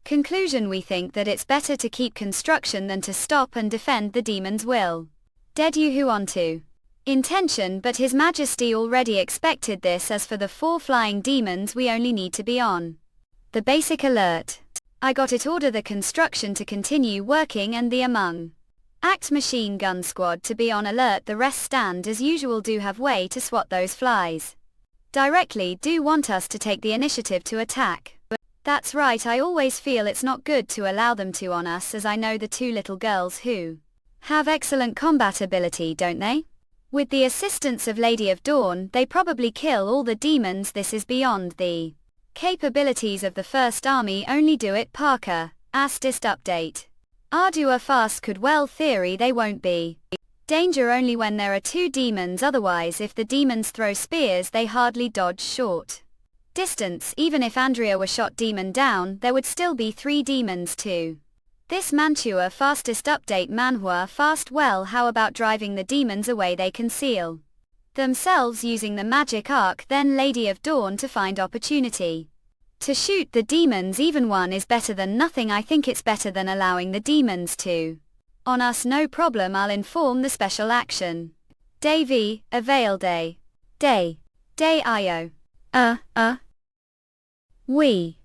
Conclusion: we think that it's better to keep construction than to stop and defend the demon's will. Did you who on to intention, but His Majesty already expected this. As for the 4 flying demons, we only need to be on the basic alert. I got it. Order the construction to continue working and the among act machine gun squad to be on alert. The rest stand as usual. Do have way to swat those flies directly. Do want us to take the initiative to attack. That's right, I always feel it's not good to allow them to on us, as I know the 2 little girls who have excellent combat ability, don't they? With the assistance of Lady of Dawn, they probably kill all the demons. This is beyond the capabilities of the First Army. Only do it, Parker. Asterisk update. Ardua fast could well theory they won't be danger only when there are 2 demons. Otherwise, if the demons throw spears, they hardly dodge short distance. Even if Andrea were shot demon down, there would still be 3 demons too. This Mantua fastest update. Manhwa fast. Well, how about driving the demons away? They conceal themselves using the magic arc, then Lady of Dawn to find opportunity to shoot the demons. Even one is better than nothing. I think it's better than allowing the demons to on us. No problem, I'll inform the special action. Day V, avail day. Day IO. We.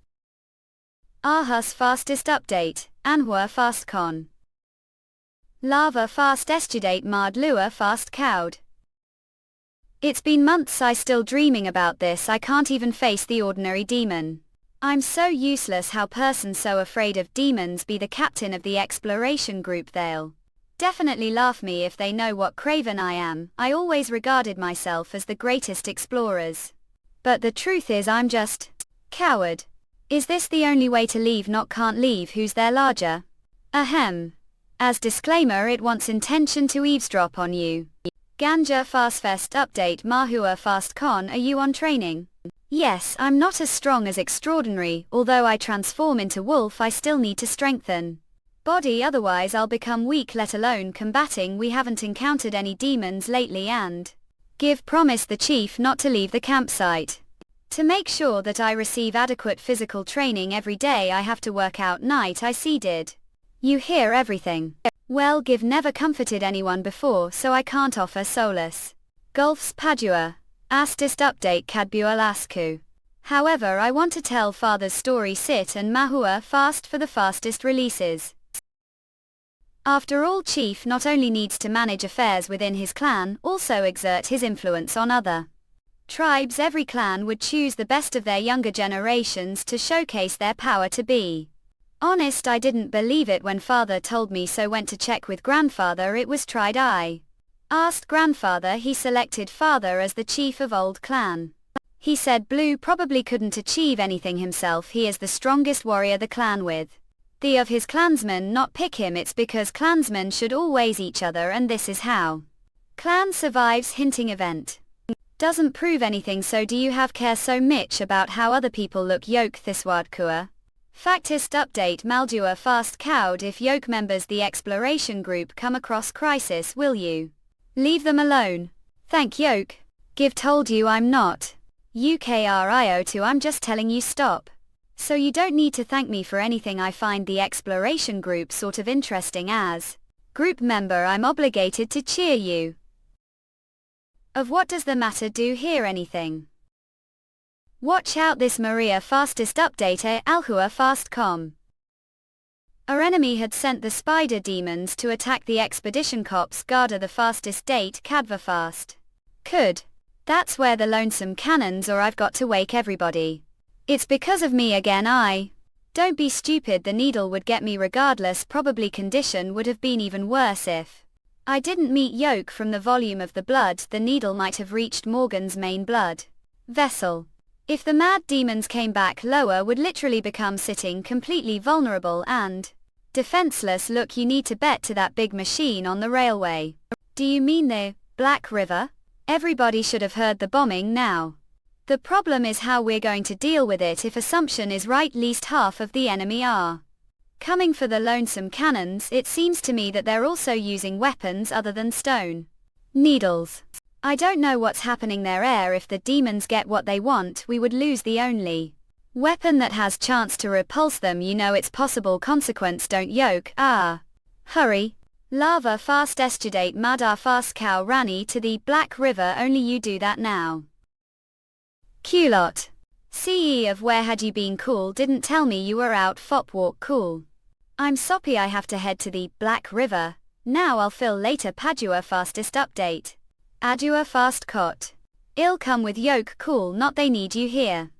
Ahus fastest update, Anhwa fast con. Lava fast estudate Mard Lua fast cowed. It's been months. I still dreaming about this. I can't even face the ordinary demon. I'm so useless. How person so afraid of demons be the captain of the exploration group? They'll definitely laugh me if they know what craven I am. I always regarded myself as the greatest explorers. But the truth is I'm just coward. Is this the only way to leave? Not can't leave. Who's there larger? Ahem. As disclaimer, it wants intention to eavesdrop on you. Ganja Fastfest update. Mahua Fast Con, are you on training? Yes, I'm not as strong as extraordinary. Although I transform into wolf, I still need to strengthen body, otherwise I'll become weak, let alone combating. We haven't encountered any demons lately and give promise the chief not to leave the campsite. To make sure that I receive adequate physical training every day, I have to work out night. I see. Did you hear everything? Well, give never comforted anyone before, so I can't offer solace. Golf's Padua. Asterisk update Cadbual Asku. However, I want to tell father's story. Sit and Mahua fast for the fastest releases. After all, chief not only needs to manage affairs within his clan, also exert his influence on other tribes. Every clan would choose the best of their younger generations to showcase their power. To be honest, I didn't believe it when father told me, so went to check with grandfather. It was tried. I asked grandfather. He selected father as the chief of old clan. He said Blue probably couldn't achieve anything himself. He is the strongest warrior the clan with the of his clansmen not pick him. It's because clansmen should always each other, and this is how clan survives. Hinting event doesn't prove anything. So do you have care so much about how other people look? Yoke Thisward Kua. Factist update. Maldua fast cowed. If Yoke members the exploration group come across crisis, will you leave them alone? Thank Yoke. Give told you I'm not UKRIO2. I'm just telling you stop. So you don't need to thank me for anything. I find the exploration group sort of interesting. As group member, I'm obligated to cheer you. Of what does the matter? Do hear anything? Watch out. This Maria fastest update. Alhua fast com. Our enemy had sent the spider demons to attack the expedition cops. Garda the fastest date. Cadva fast. Could. That's where the lonesome cannons, or I've got to wake everybody. It's because of me again. Don't be stupid. The needle would get me regardless. Probably condition would have been even worse if I didn't meet Yoke. From the volume of the blood, the needle might have reached Morgan's main blood vessel. If the mad demons came back, Lower would literally become sitting completely vulnerable and defenseless. Look, you need to bet to that big machine on the railway. Do you mean the Black River? Everybody should have heard the bombing now. The problem is how we're going to deal with it. If assumption is right, least half of the enemy are coming for the lonesome cannons. It seems to me that they're also using weapons other than stone needles. I don't know what's happening there. If the demons get what they want, we would lose the only Weapon that has chance to repulse them, you know it's possible consequence, don't yoke, hurry. Lava fast estudate mada fast cow rani to the Black River, only you do that now. Culot. CE of where had you been, cool, didn't tell me you were out, fop walk cool. I'm soppy, I have to head to the Black River, now I'll fill later. Padua fastest update. Adua fast cot. I'll come with yoke, cool, not they need you here.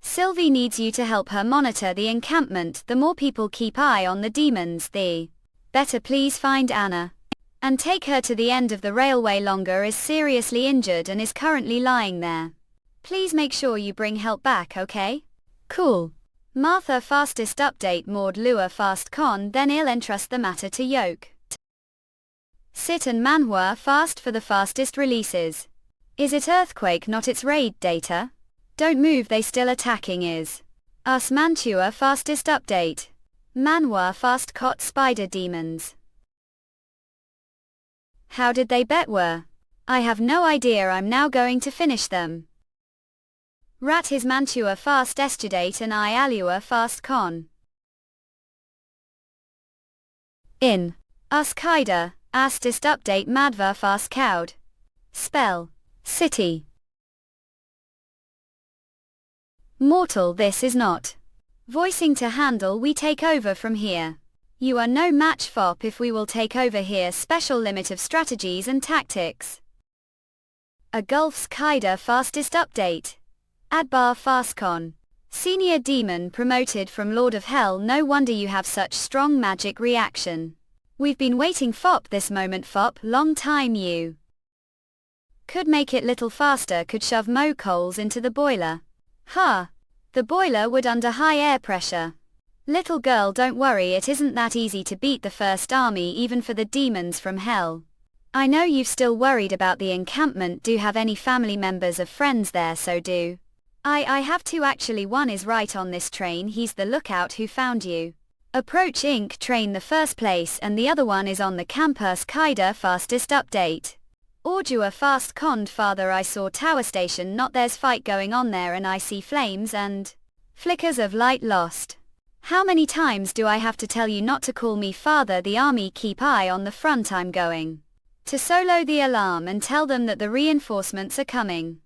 Sylvie needs you to help her monitor the encampment, the more people keep eye on the demons, the better. Please find Anna and take her to the end of the railway. Longer is seriously injured and is currently lying there. Please make sure you bring help back, okay? Cool. Martha fastest update Maud Lua fast con, then I'll entrust the matter to yoke. Sit and Manhwa fast for the fastest releases. Is it earthquake, not its raid data? Don't move, they still attacking is. Us Mantua fastest update. Manhwa fast caught spider demons. How did they bet were? I have no idea, I'm now going to finish them. Rat his Mantua fast estudate and I Alua fast con. In. Us Kaida, astist update Madva fast cowed. Spell. City. Mortal, this is not. Voicing to handle, we take over from here. You are no match, fop, if we will take over here. Special limit of strategies and tactics. A Gulf's Kaida fastest update. Adbar fastcon. Senior demon promoted from Lord of Hell, no wonder you have such strong magic reaction. We've been waiting, fop, this moment, fop, long time. You could make it little faster, could shove mo coals into the boiler. Ha! The boiler would under high air pressure. Little girl, don't worry, it isn't that easy to beat the first army, even for the demons from hell. I know you've still worried about the encampment. Do you have any family members or friends there? So do. I have two actually. One is right on this train, he's the lookout who found you. Approach Inc. train the first place, and the other one is on the campus. Kaida fastest update. Ordua fast conned father, I saw tower station, not there's fight going on there and I see flames and flickers of light lost. How many times do I have to tell you not to call me father? The army keep eye on the front, I'm going to solo the alarm and tell them that the reinforcements are coming.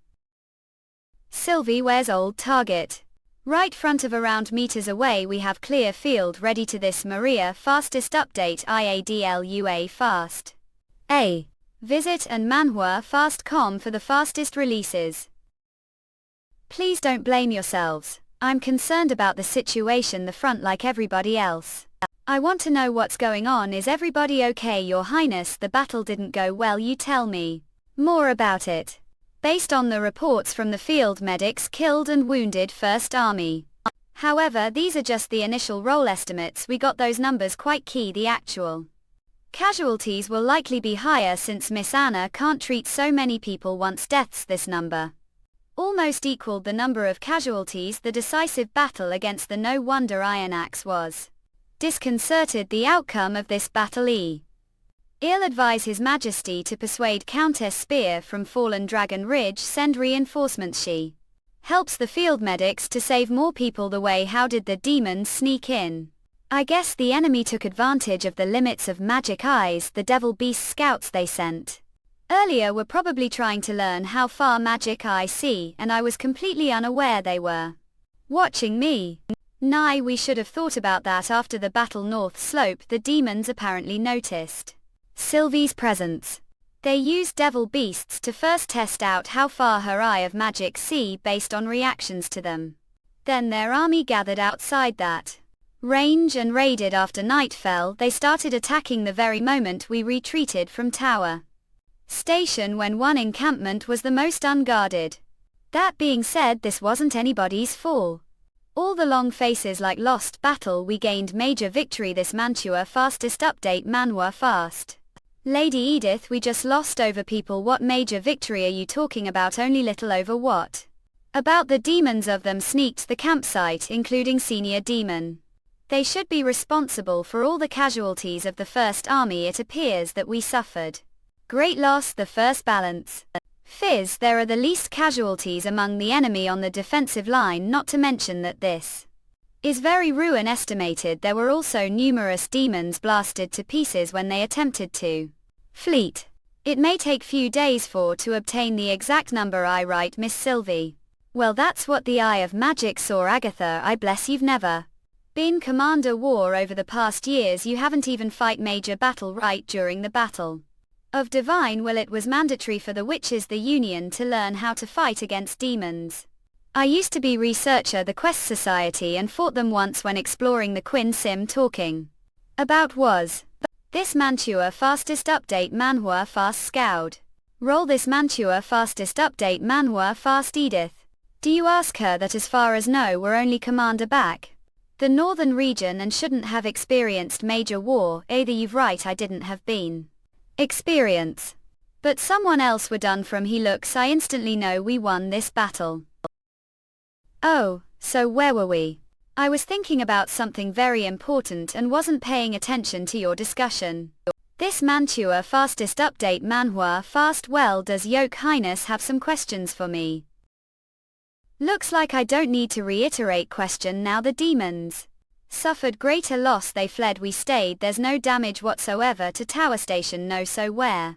Sylvie, where's old target? Right front of around meters away, we have clear field ready to this. Maria fastest update IADLUA fast. A. Visit and Manhwa fast com for the fastest releases. Please don't blame yourselves. I'm concerned about the situation the front like everybody else. I want to know what's going on. Is everybody okay? Your Highness, the battle didn't go well. You tell me more about it. Based on the reports from the field medics, killed and wounded First Army. However, these are just the initial roll estimates. We got those numbers quite key. The actual casualties will likely be higher since Miss Anna can't treat so many people once. Deaths, this number almost equaled the number of casualties. The decisive battle against the No Wonder Iron Axe was disconcerted. The outcome of this battle. I'll advise His Majesty to persuade Countess Spear from Fallen Dragon Ridge send reinforcements. She helps the field medics to save more people the way. How did the demons sneak in? I guess the enemy took advantage of the limits of magic eyes. The devil beast scouts they sent earlier were probably trying to learn how far magic eye see, and I was completely unaware they were watching me. Nah, we should have thought about that after the battle. North Slope, the demons apparently noticed Sylvie's presence. They used devil beasts to first test out how far her eye of magic see based on reactions to them. Then their army gathered outside that range and raided. After night fell, they started attacking the very moment we retreated from Tower Station, when one encampment was the most unguarded. That being said, this wasn't anybody's fall. All the long faces like lost battle. We gained major victory. This Mantua fastest update. Manhwa fast. Lady Edith, we just lost over people. What major victory are you talking about? Only little over. What about the demons? Of them sneaked the campsite, including senior demon. They should be responsible for all the casualties of the First Army. It appears that we suffered great loss. The first balance Fizz, there are the least casualties among the enemy on the defensive line, not to mention that this is very ruin estimated. There were also numerous demons blasted to pieces when they attempted to fleet. It may take few days for to obtain the exact number. I right, Miss Sylvie? Well, that's what the Eye of Magic saw. Agatha, I bless you've never been Commander War over the past years. You haven't even fight major battle right during the Battle of Divine Will. It was mandatory for the witches the Union to learn how to fight against demons. I used to be researcher the Quest Society and fought them once when exploring the Quinn Sim. Talking about was this Mantua fastest update Manhwa fast Scout. Roll this Mantua fastest update Manhwa fast Edith. Do you ask her that? As far as know, we're only commander back the northern region and shouldn't have experienced major war. Either you've right, I didn't have been experience, but someone else were done from. He looks, I instantly know we won this battle. Oh, so where were we? I was thinking about something very important and wasn't paying attention to your discussion. This Mantua fastest update Manhwa fast. Well, does Yoke Highness have some questions for me? Looks like I don't need to reiterate question now. The demons suffered greater loss, they fled, we stayed. There's no damage whatsoever to Tower Station. No, so where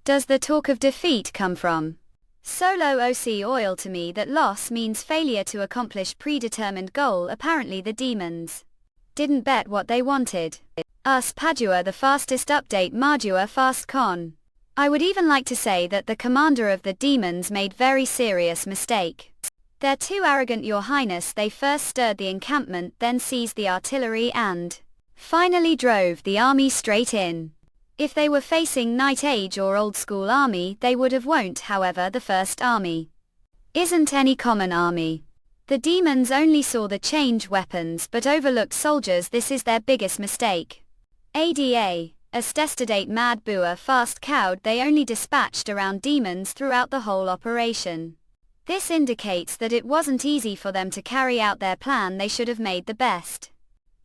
does the talk of defeat come from? Solo OC oil to me that loss means failure to accomplish predetermined goal. Apparently the demons didn't bet what they wanted. Us Padua the fastest update Majua fast con. I would even like to say that the commander of the demons made very serious mistake. They're too arrogant, Your Highness. They first stirred the encampment, then seized the artillery and finally drove the army straight in. If they were facing Night Age or Old School army, they would have won't. However, the first army isn't any common army. The demons only saw the change weapons but overlooked soldiers. This is their biggest mistake. ADA, Estestadate Mad Boer fast cowed. They only dispatched around demons throughout the whole operation. This indicates that it wasn't easy for them to carry out their plan. They should have made the best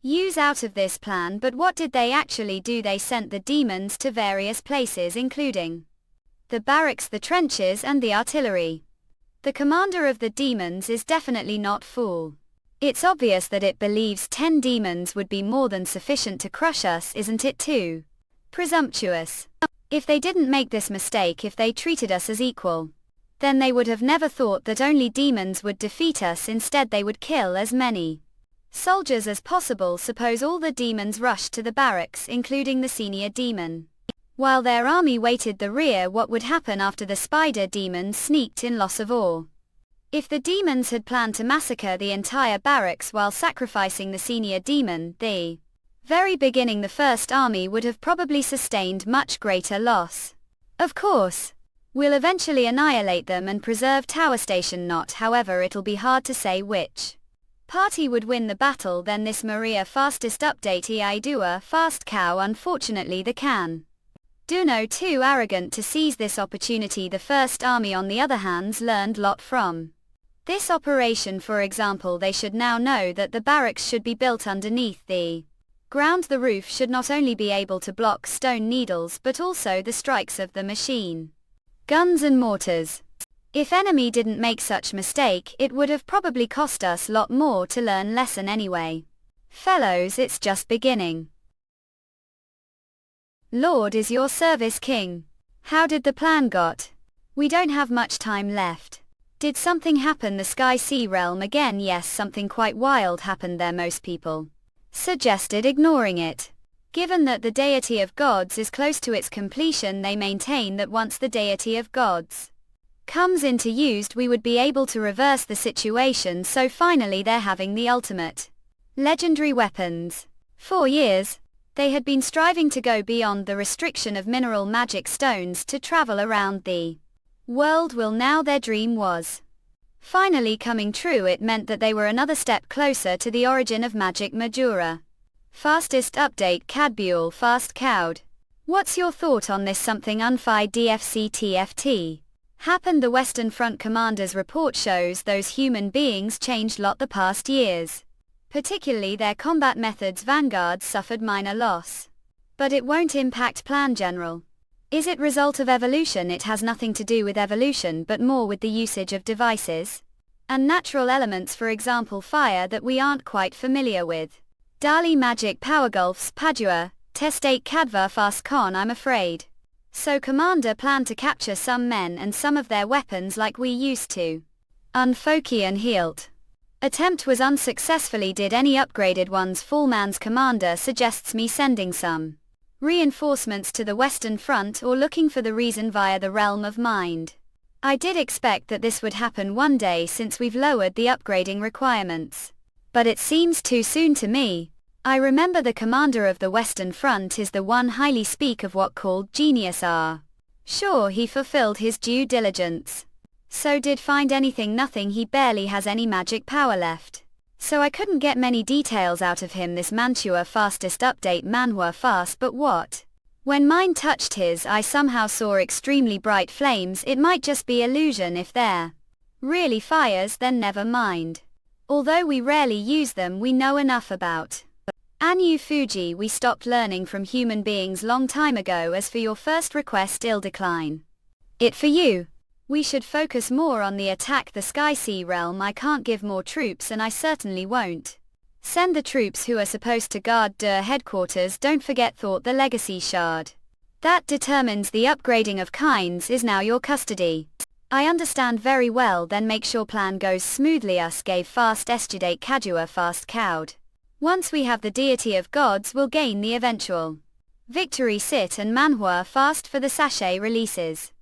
use out of this plan, but what did they actually do? They sent the demons to various places including the barracks, the trenches and the artillery. The commander of the demons is definitely not fool. It's obvious that it believes 10 demons would be more than sufficient to crush us. Isn't it too presumptuous? If they didn't make this mistake, if they treated us as equal, then they would have never thought that only demons would defeat us. Instead they would kill as many soldiers as possible. Suppose all the demons rushed to the barracks, including the senior demon, while their army waited the rear. What would happen after the spider demons sneaked in? Loss of ore. If the demons had planned to massacre the entire barracks while sacrificing the senior demon, the very beginning, the first army would have probably sustained much greater loss. Of course, we'll eventually annihilate them and preserve Tower Station. Not, however, it'll be hard to say which party would win the battle. Then this Maria fastest update Eidua fast cow. Unfortunately the can do no too arrogant to seize this opportunity. The first army on the other hand learned lot from this operation. For example, they should now know that the barracks should be built underneath the ground. The roof should not only be able to block stone needles but also the strikes of the machine guns and mortars. If enemy didn't make such mistake, it would have probably cost us lot more to learn lesson anyway. Fellows, it's just beginning. Lord is your service king. How did the plan got? We don't have much time left. Did something happen the Sky Sea realm again? Yes, something quite wild happened there. Most people suggested ignoring it. Given that the deity of gods is close to its completion, they maintain that once the deity of gods comes into use, we would be able to reverse the situation. So finally they're having the ultimate legendary weapons. 4 years, they had been striving to go beyond the restriction of mineral magic stones to travel around the world. Will now their dream was finally coming true. It meant that they were another step closer to the origin of magic Majura. Fastest update Cadbuel fast cowed. What's your thought on this? Something unfi DFC TFT happened. The Western Front Commander's report shows those human beings changed lot the past years. Particularly their combat methods. Vanguard suffered minor loss, but it won't impact plan. General Is it result of evolution? It has nothing to do with evolution but more with the usage of devices and natural elements, for example fire, that we aren't quite familiar with. Dali magic powergulfs Padua, testate Kadva fast con, I'm afraid. So commander planned to capture some men and some of their weapons like we used to. Unfoki and Healt. Attempt was unsuccessfully. Did any upgraded ones fall? Man's commander suggests me sending some reinforcements to the Western Front or looking for the reason via the realm of mind. I did expect that this would happen one day since we've lowered the upgrading requirements. But it seems too soon to me. I remember the commander of the Western Front is the one highly speak of what called genius are. Sure, he fulfilled his due diligence. So did find anything? Nothing. He barely has any magic power left. So I couldn't get many details out of him. This Mantua fastest update Manhwa fast, but what? When mine touched his, I somehow saw extremely bright flames. It might just be illusion. If they're really fires, then never mind. Although we rarely use them, we know enough about Anu Fuji. We stopped learning from human beings long time ago. As for your first request, I'll decline it for you. We should focus more on the attack the Sky Sea realm. I can't give more troops, and I certainly won't send the troops who are supposed to guard Der headquarters. Don't forget, thought the legacy shard that determines the upgrading of kinds is now your custody. I understand very well. Then make sure plan goes smoothly. Us gave fast estudate Kadua fast cowed. Once we have the deity of gods, we'll gain the eventual victory. Sit and Manhwa fast for the sachet releases.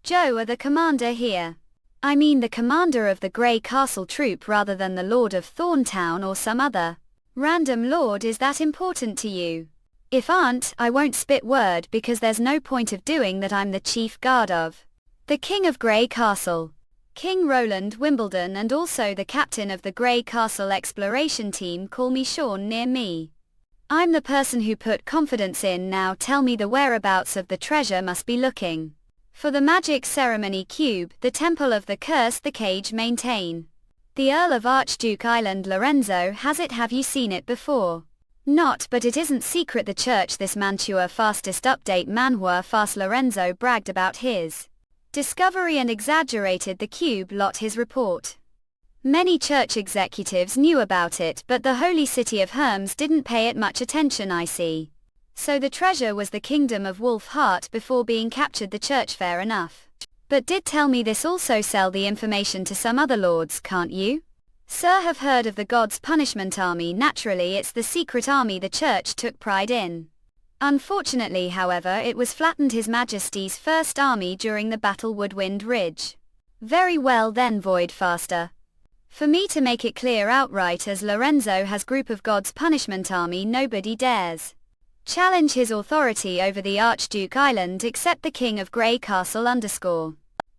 Joe are the commander here. I mean the commander of the Grey Castle troop rather than the Lord of Thorntown or some other random lord. Is that important to you? If aren't, I won't spit word, because there's no point of doing that. I'm the chief guard of the King of Grey Castle, King Roland Wimbledon, and also the captain of the Grey Castle exploration team. Call me Sean. Near me. I'm the person who put confidence in. Now tell me the whereabouts of the treasure. Must be looking for the magic ceremony cube, the temple of the curse, the cage maintain. The Earl of Archduke Island Lorenzo has it. Have you seen it before? Not, but it isn't secret. The church. This Mantua fastest update Manhwa fast. Lorenzo bragged about his discovery and exaggerated the cube lot. His report. Many church executives knew about it, but the holy city of Herms didn't pay it much attention. I see. So the treasure was the kingdom of Wolf Heart before being captured. The church. Fair enough. But did tell me this also sell the information to some other lords, can't you? Sir, have heard of the God's Punishment Army. Naturally, it's the secret army the church took pride in. Unfortunately, however, it was flattened. His Majesty's first army during the battle Woodwind Ridge. Very well then, Void Faster. For me to make it clear outright, as Lorenzo has group of God's Punishment Army, nobody dares challenge his authority over the Archduke Island except the King of Grey Castle _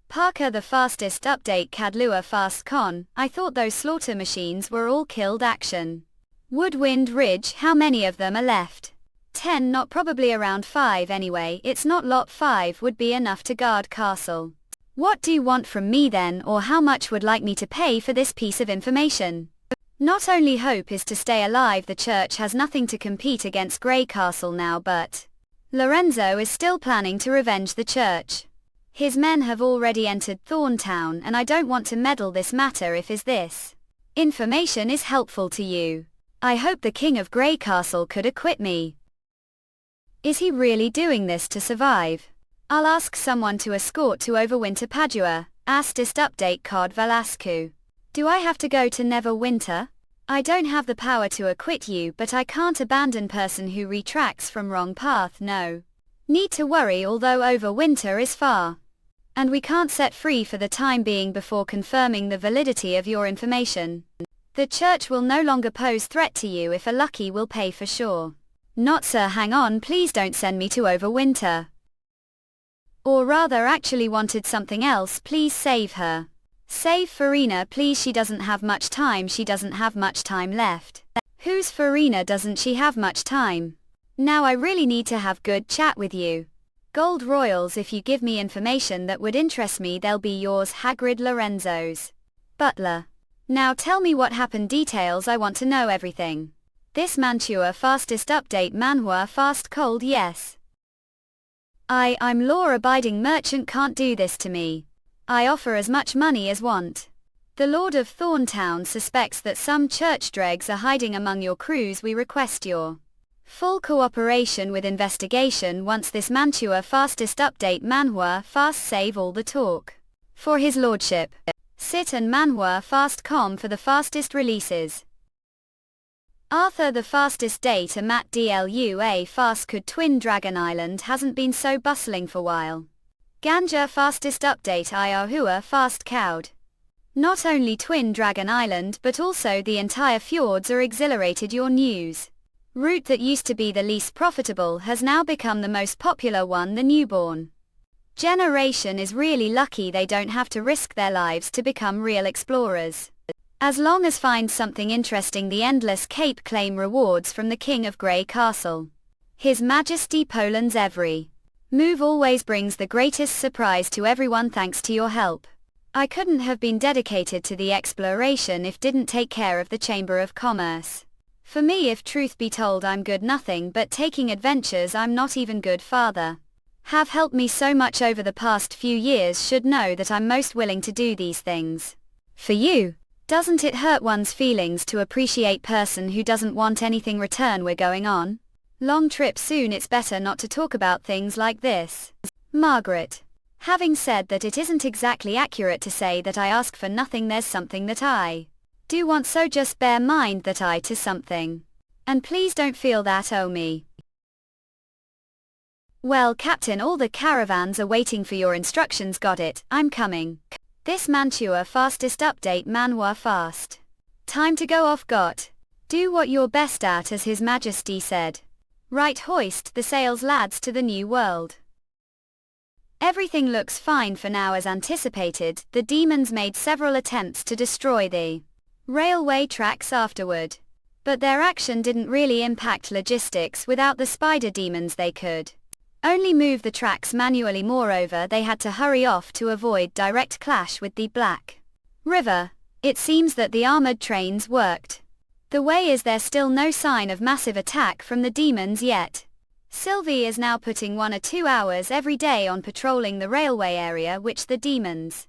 Parker. The fastest update Cadlua fast con. I thought those slaughter machines were all killed. Action. Woodwind Ridge. How many of them are left? 10, not probably around 5 anyway. It's not lot 5 would be enough to guard castle. What do you want from me then, or how much would like me to pay for this piece of information? Not only hope is to stay alive. The church has nothing to compete against Grey Castle now, but Lorenzo is still planning to revenge the church. His men have already entered Thorntown, and I don't want to meddle this matter. If this information is helpful to you, I hope the King of Grey Castle could acquit me. Is he really doing this to survive? I'll ask someone to escort to Overwinter Padua. Astist update Cod Velasco. Do I have to go to Neverwinter? I don't have the power to acquit you, but I can't abandon person who retracts from wrong path. No need to worry, although Overwinter is far, and we can't set free for the time being before confirming the validity of your information. The church will no longer pose threat to you. If a lucky, will pay for sure. Not sir, hang on, please don't send me to Overwinter. Or rather, actually wanted something else. Please save her. Save Farina, please. She doesn't have much time. She doesn't have much time left. Who's Farina? Doesn't she have much time? Now I really need to have good chat with you. Gold royals. If you give me information that would interest me, they'll be yours. Hagrid Lorenzo's butler. Now tell me what happened. Details. I want to know everything. This Mantua fastest update Manhwa fast cold. Yes. I'm law-abiding merchant, can't do this to me. I offer as much money as want. The Lord of Thorntown suspects that some church dregs are hiding among your crews. We request your full cooperation with investigation once this Mantua fastest update. Manhwa fast save all the talk. For his lordship. Sit and Manhwa fast com for the fastest releases. Arthur the fastest date a Mat Dlua fast could Twin Dragon Island hasn't been so bustling for while. Ganja fastest update Iahua fast cowed. Not only Twin Dragon Island but also the entire fjords are exhilarated. Your news route that used to be the least profitable has now become the most popular one. The newborn generation is really lucky they don't have to risk their lives to become real explorers. As long as finds something interesting. The endless Cape claim rewards from the King of Grey Castle. His Majesty Poland's every move always brings the greatest surprise to everyone. Thanks to your help. I couldn't have been dedicated to the exploration if didn't take care of the Chamber of Commerce. For me, if truth be told, I'm good nothing but taking adventures. I'm not even good father. Have helped me so much over the past few years. Should know that I'm most willing to do these things for you. Doesn't it hurt one's feelings to appreciate person who doesn't want anything return? We're going on long trip soon. It's better not to talk about things like this. Margaret. Having said that, it isn't exactly accurate to say that I ask for nothing. There's something that I do want, so just bear mind that I to something. And please don't feel that owe me. Well, Captain, all the caravans are waiting for your instructions. Got it, I'm coming. This Mantua fastest update. Manhwa fast. Time to go off. Got. Do what you're best at, as His Majesty said. Right, hoist the sails, lads, to the new world. Everything looks fine for now. As anticipated, the demons made several attempts to destroy the railway tracks afterward. But their action didn't really impact logistics. Without the spider demons they could only move the tracks manually. Moreover, they had to hurry off to avoid direct clash with the Black River. It seems that the armored trains worked. The way is there's still no sign of massive attack from the demons yet. Sylvie is now putting 1 or 2 hours every day on patrolling the railway area, which the demons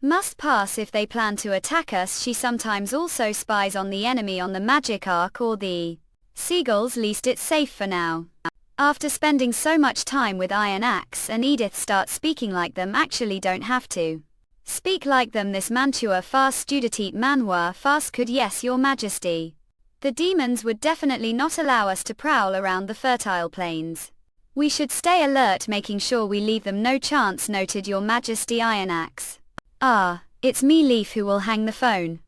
must pass if they plan to attack us. She sometimes also spies on the enemy on the magic arc or the seagulls. Least it's safe for now. After spending so much time with Iron Axe and Edith, start speaking like them. Actually don't have to speak like them. This Mantua fast studitit Manhwa fast could. Yes, Your Majesty. The demons would definitely not allow us to prowl around the fertile plains. We should stay alert, making sure we leave them no chance. Noted, Your Majesty. Iron Axe. Ah, it's me, Leaf, who will hang the phone.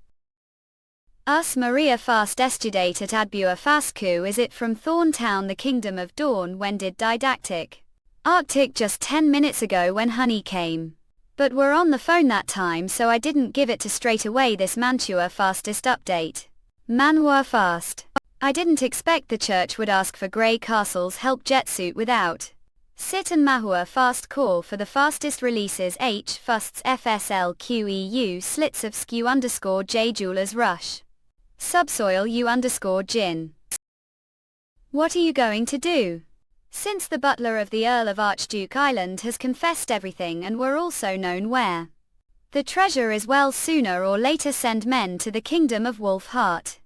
Us Maria fast estudate at Adbua Fascu. Is it from Thorntown, the Kingdom of Dawn? When did didactic Arctic? Just 10 minutes ago when Honey came. But we're on the phone that time, so I didn't give it to straight away. This Mantua fastest update. Manhwa fast. I didn't expect the church would ask for Grey Castle's help. Jetsuit without sit and Manhwa fast call for the fastest releases. H fusts FSLQEU slits of skew _J jewelers rush. Subsoil U _Jin. What are you going to do? Since the butler of the Earl of Archduke Island has confessed everything and we're also known where the treasure is, well, sooner or later send men to the Kingdom of Wolf Heart.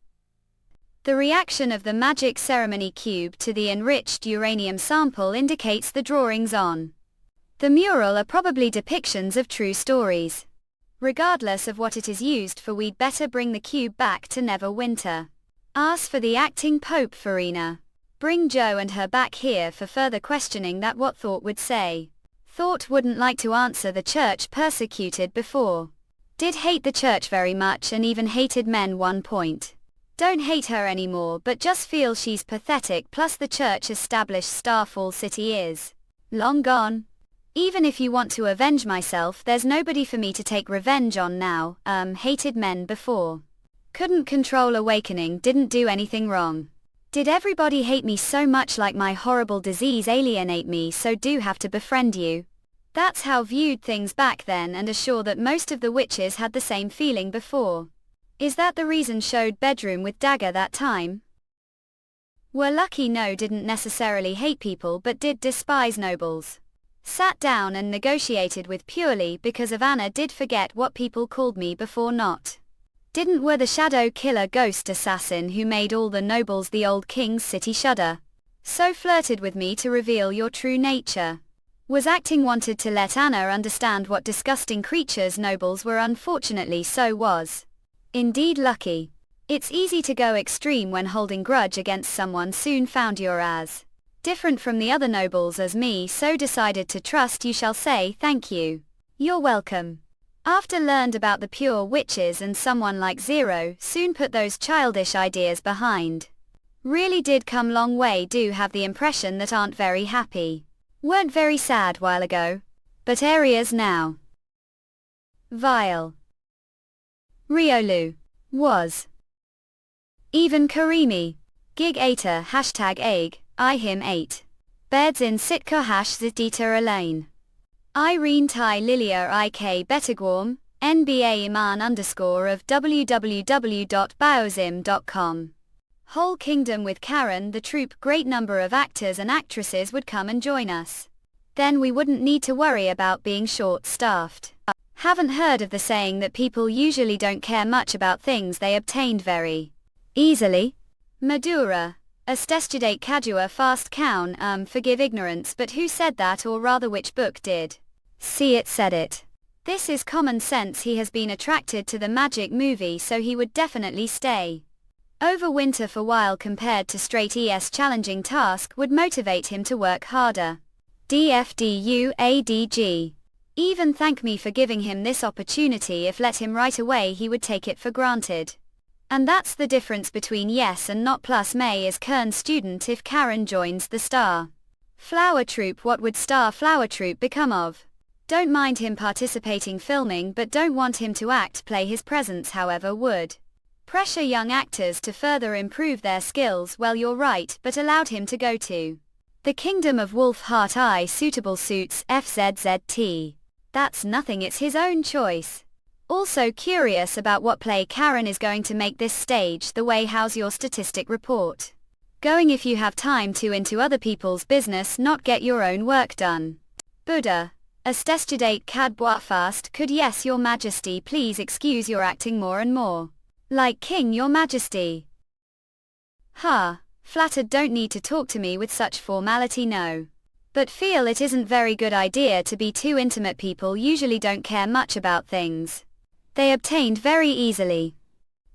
The reaction of the magic ceremony cube to the enriched uranium sample indicates the drawings on the mural are probably depictions of true stories. Regardless of what it is used for, we'd better bring the cube back to Neverwinter. Ask for the acting Pope, Farina. Bring Jo and her back here for further questioning. That what Thought would say. Thought wouldn't like to answer. The church persecuted before. Did hate the church very much and even hated men one point. Don't hate her anymore, but just feel she's pathetic. Plus the church established Starfall City is long gone. Even if you want to avenge myself, there's nobody for me to take revenge on now. Hated men before. Couldn't control awakening, didn't do anything wrong. Did everybody hate me so much, like my horrible disease alienate me, so do have to befriend you? That's how viewed things back then, and are sure that most of the witches had the same feeling before. Is that the reason showed bedroom with dagger that time? We're lucky. No, didn't necessarily hate people but did despise nobles. Sat down and negotiated with purely because of Anna did forget what people called me before not. Didn't were the shadow killer ghost assassin who made all the nobles the old king's city shudder. So flirted with me to reveal your true nature. Was acting wanted to let Anna understand what disgusting creatures nobles were unfortunately so was. Indeed lucky. It's easy to go extreme when holding grudge against someone soon found you're as different from the other nobles as me so decided to trust you shall say thank you. You're welcome. After learned about the pure witches and someone like Zero soon put those childish ideas behind. Really did come long way do have the impression that aren't very happy. Weren't very sad while ago. But areas now. Vile. Riolu. Was. Even Karimi. Gig Ater hashtag egg, I him 8. Beds in Sitka hash zitita Elaine. Irene Tai Lilia IK Betagwarm, NBA Iman _ of www.biozim.com. Whole Kingdom with Karen the troupe great number of actors and actresses would come and join us. Then we wouldn't need to worry about being short-staffed. Haven't heard of the saying that people usually don't care much about things they obtained very easily? Madura. Astestudate Kajua fast cown forgive ignorance but who said that or rather which book did? See it said it. This is common sense he has been attracted to the magic movie so he would definitely stay. Overwinter for while compared to straight ES challenging task would motivate him to work harder. DFDUADG. Even thank me for giving him this opportunity if let him right away he would take it for granted. And that's the difference between yes and not plus May is Kern's student if Karen joins the Star Flower Troupe what would Star Flower Troupe become of? Don't mind him participating filming but don't want him to act play his presence however would. Pressure young actors to further improve their skills well you're right but allowed him to go to the Kingdom of Wolf Heart Eye suitable suits FZZT. That's nothing it's his own choice. Also curious about what play Karen is going to make this stage the way how's your statistic report? Going if you have time to into other people's business not get your own work done. Buddha. Astestudate Cad Fast could yes your majesty please excuse your acting more and more. Like king your majesty. Ha, flattered don't need to talk to me with such formality no. But feel it isn't very good idea to be too intimate people usually don't care much about things. They obtained very easily.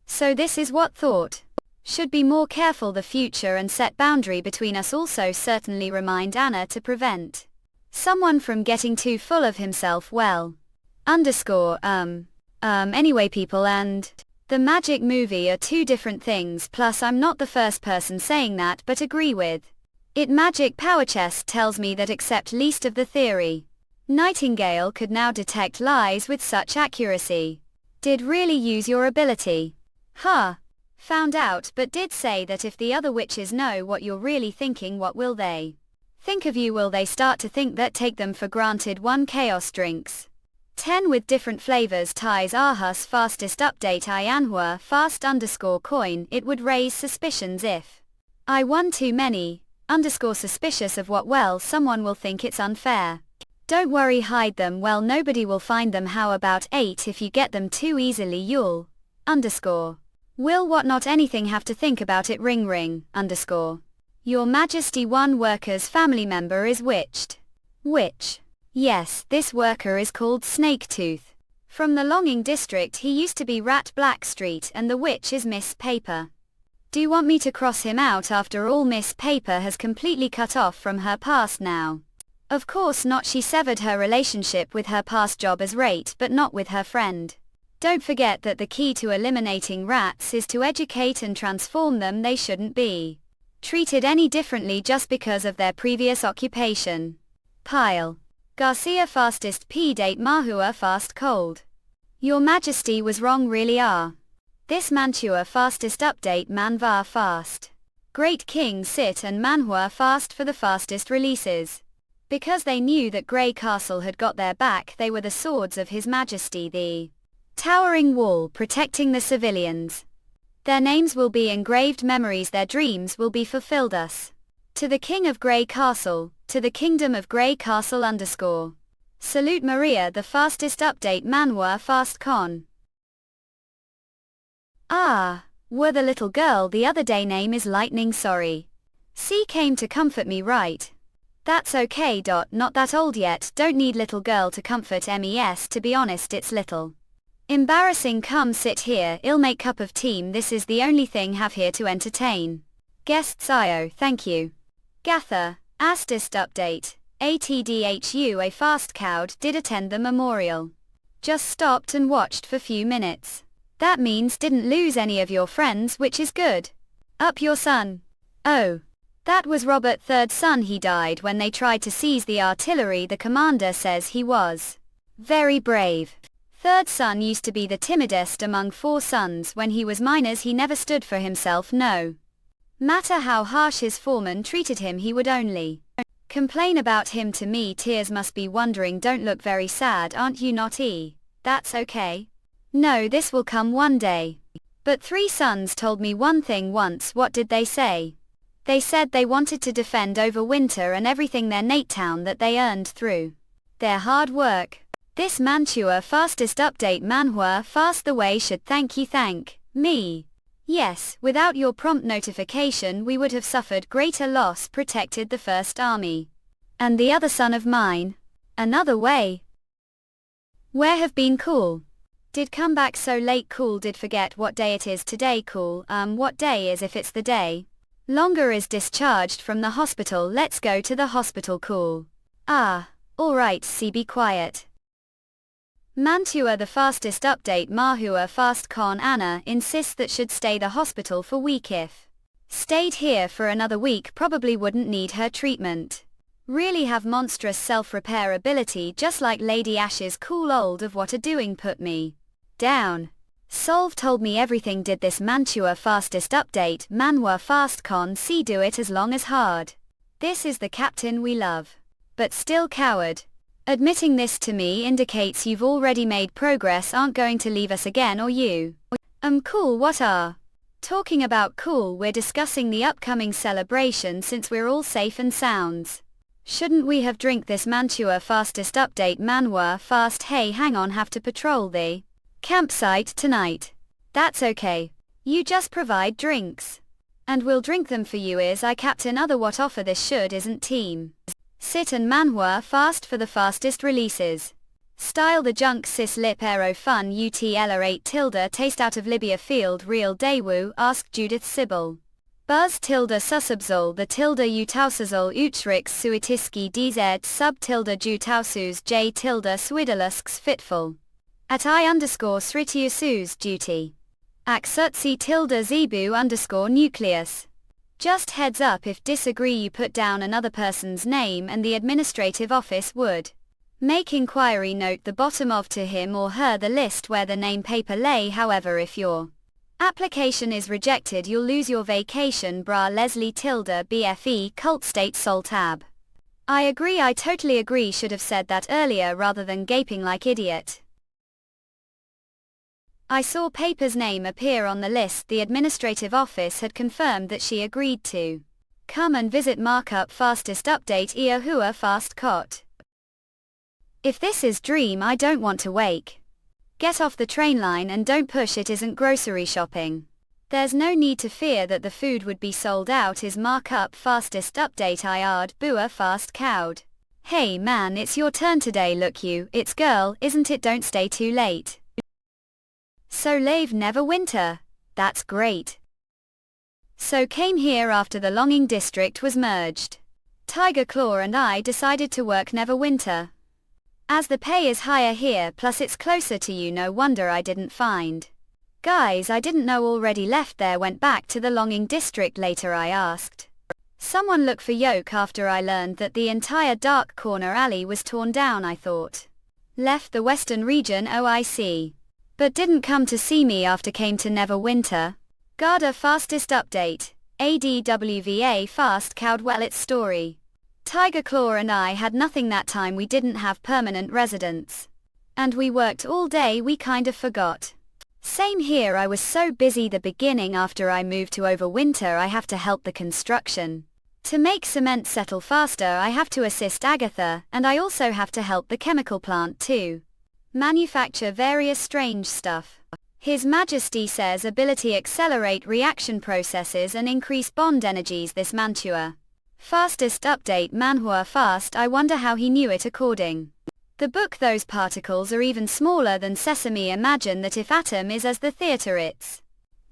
So this is what thought. Should be more careful the future and set boundary between us also certainly remind Anna to prevent someone from getting too full of himself well. Anyway people and the magic movie are two different things plus I'm not the first person saying that but agree with it magic power chest tells me that except least of the theory. Nightingale could now detect lies with such accuracy. Did really use your ability. Huh. Found out but did say that if the other witches know what you're really thinking what will they think of you will they start to think that take them for granted 1 chaos drinks. 10 with different flavors ties Ahus fastest update Manhwa fast _ coin it would raise suspicions if I won too many _ suspicious of what well someone will think it's unfair. Don't worry hide them well nobody will find them how about 8 if you get them too easily you'll _ will what not anything have to think about it ring _ your majesty 1 worker's family member is witched. Witch. Yes, this worker is called Snaketooth. From the Longing district he used to be Rat Blackstreet and the witch is Miss Paper. Do you want me to cross him out after all Miss Paper has completely cut off from her past now? Of course not she severed her relationship with her past job as Rate but not with her friend. Don't forget that the key to eliminating rats is to educate and transform them they shouldn't be treated any differently just because of their previous occupation. Pile. Garcia fastest p-date Manhwa fast cold. Your majesty was wrong really are. This Mantua fastest update Manhwa fast. Great King Sit and Manhwa fast for the fastest releases. Because they knew that Grey Castle had got their back they were the swords of His Majesty the towering wall protecting the civilians. Their names will be engraved memories their dreams will be fulfilled us. To the King of Grey Castle, to the Kingdom of Grey Castle _ Salute Maria, the fastest update Manhwa fast con. Ah, were the little girl the other day name is Lightning sorry. C came to comfort me right. That's okay. Not that old yet, don't need little girl to comfort mes, to be honest it's little embarrassing. Come sit here, I'll make cup of team, this is the only thing have here to entertain. Guests IO, thank you. Gather, Astist update, ATDHU a fast cowed did attend the memorial. Just stopped and watched for few minutes. That means didn't lose any of your friends, which is good. Up your son. Oh. That was Robert third son, he died when they tried to seize the artillery. The commander says he was very brave. Third son used to be the timidest among 4 sons. When he was minors he never stood for himself, no matter how harsh his foreman treated him he would only complain about him to me. Tears must be wondering, don't look very sad, aren't you not? That's okay. No, this will come one day. But 3 sons told me one thing once. What did they say? They said they wanted to defend over winter and everything their native town that they earned through their hard work. This Mantua fastest update Manhwa fast the way should thank me. Yes, without your prompt notification we would have suffered greater loss. Protected the first army. And the other son of mine. Another way. Where have been cool. Did come back so late. Cool did forget what day it is today. Cool, what day is if it's the day longer is discharged from the hospital. Let's go to the hospital. Cool. Ah, alright, see, be quiet. Mantua the fastest update Mahua fast con Anna insists that should stay the hospital for week. If stayed here for another week probably wouldn't need her treatment. Really have monstrous self-repair ability, just like Lady Ash's. Cool, old of what a doing, put me down. Solve told me everything. Did this Mantua fastest update Manhwa fast con see do it as long as hard. This is the captain we love. But still coward. Admitting this to me indicates you've already made progress, aren't going to leave us again, or you? Cool, what are? Talking about cool, we're discussing the upcoming celebration since we're all safe and sounds. Shouldn't we have drink this Mantua fastest update Manhwa fast? Hey, hang on, have to patrol the campsite tonight. That's okay. You just provide drinks. And we'll drink them for you. Is I captain other what offer this should isn't team. Sit and Manhwa fast for the fastest releases. Style the junk sis lip aero fun UTLR 8 tilde taste out of Libya field real daewoo ask Judith Sybil. Buzz tilde susubzol the tilde utausazol utrix suitiski dz sub tilde jutausus j tilde swidelusks fitful. At I_sritiusus duty. Aksutsi tilde zebu _nucleus. Just heads up, if disagree you put down another person's name and the administrative office would make inquiry. Note the bottom of to him or her the list where the name paper lay. However, if your application is rejected you'll lose your vacation. Bra Leslie tilde BFE cult state sol tab. I agree, I totally agree, should have said that earlier rather than gaping like idiot. I saw Paper's name appear on the list. The administrative office had confirmed that she agreed to come and visit. Markup fastest update Iahua fast cot. If this is dream I don't want to wake. Get off the train line and don't push, it isn't grocery shopping. There's no need to fear that the food would be sold out. Is markup fastest update Iard Bua fast cowed. Hey man, it's your turn today. Look you, it's girl, isn't it? Don't stay too late. So lave never winter. That's great. So came here after the Longing district was merged. Tiger Claw and I decided to work Neverwinter. As the pay is higher here plus it's closer to you, no wonder I didn't find. Guys I didn't know already left there, went back to the Longing district later. I asked someone look for Yoke after I learned that the entire Dark Corner alley was torn down. I thought left the western region OIC. But didn't come to see me after came to Neverwinter. Garda fastest update. ADWVA fast cowed. Well, its story. Tiger Claw and I had nothing that time, we didn't have permanent residence. And we worked all day, we kind of forgot. Same here, I was so busy the beginning. After I moved to Overwinter I have to help the construction. To make cement settle faster I have to assist Agatha, and I also have to help the chemical plant too. Manufacture various strange stuff. His Majesty says ability accelerate reaction processes and increase bond energies this Mantua. Fastest update Manhwa fast. I wonder how he knew it according. The book those particles are even smaller than sesame. Imagine that if atom is as the theatre its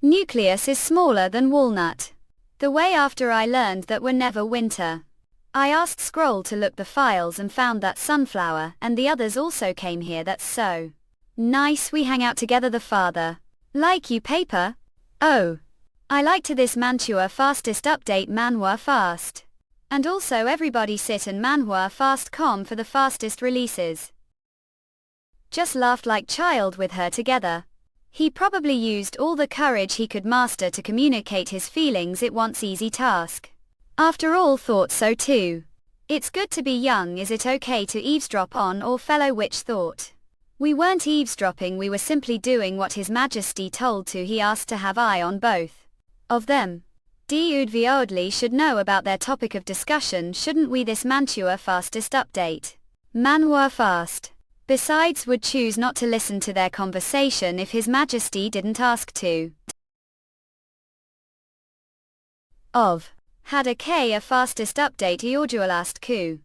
nucleus is smaller than walnut. The way after I learned that we're never winter. I asked Scroll to look the files and found that sunflower and the others also came here. That's so nice. We hang out together. The father. Like you paper? Oh. I like to this Mantua fastest update Manhwa fast. And also everybody sit and Manhwa fast com for the fastest releases. Just laughed like child with her together. He probably used all the courage he could master to communicate his feelings. It wants easy task. After all thought so too. It's good to be young. Is it okay to eavesdrop on or fellow witch thought? We weren't eavesdropping, we were simply doing what His Majesty told to. He asked to have eye on both of them. Udviodli should know about their topic of discussion, shouldn't we? This Mantua fastest update. Manhwa fast. Besides, would choose not to listen to their conversation if His Majesty didn't ask to. Of. Had a K a fastest update Eordualast coup.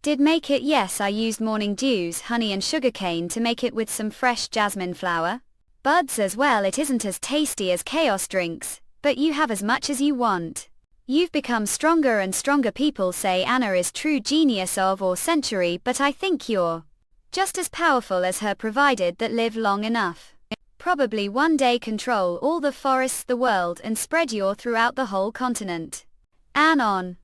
Did make it. Yes, I used morning dews, honey and sugarcane to make it with some fresh jasmine flower. Buds as well. It isn't as tasty as chaos drinks, but you have as much as you want. You've become stronger and stronger. People say Anna is true genius of or century, but I think you're just as powerful as her provided that live long enough. Probably one day control all the forests the world and spread your throughout the whole continent. And on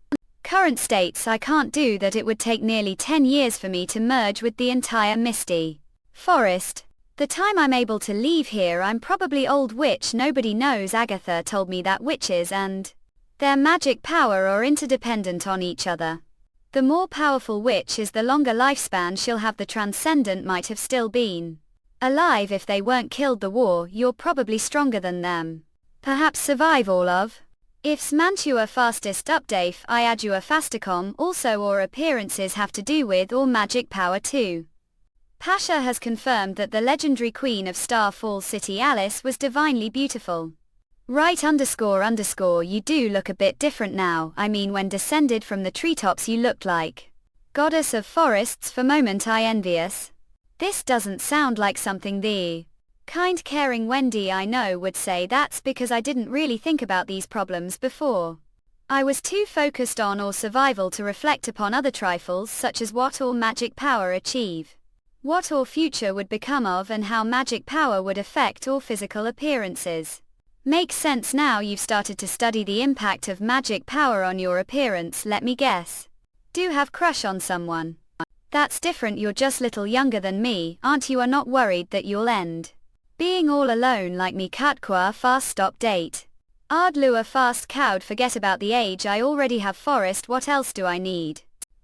current states I can't do that. It would take nearly 10 years for me to merge with the entire misty forest. The time I'm able to leave here I'm probably old witch. Nobody knows. Agatha told me that witches and their magic power are interdependent on each other. The more powerful witch is, the longer lifespan she'll have. The transcendent might have still been alive if they weren't killed. The war, you're probably stronger than them. Perhaps survive all of. If's Mantua fastest update I adjua fasticom also, or appearances have to do with or magic power too. Pasha has confirmed that the legendary queen of Starfall City Alice was divinely beautiful. Right __ you do look a bit different now. I mean, when descended from the treetops you looked like goddess of forests. For moment I envious. This doesn't sound like something the kind caring Wendy I know would say. That's because I didn't really think about these problems before. I was too focused on or survival to reflect upon other trifles such as what or magic power achieve, what or future would become of, and how magic power would affect or physical appearances. Makes sense now. You've started to study the impact of magic power on your appearance. Let me guess. Do have crush on someone? That's different. You're just little younger than me, aren't you? Are not worried that you'll end being all alone like me. Katkwa fast stop date. Ardlua fast cowed. Forget about the age. I already have forest. What else do I need?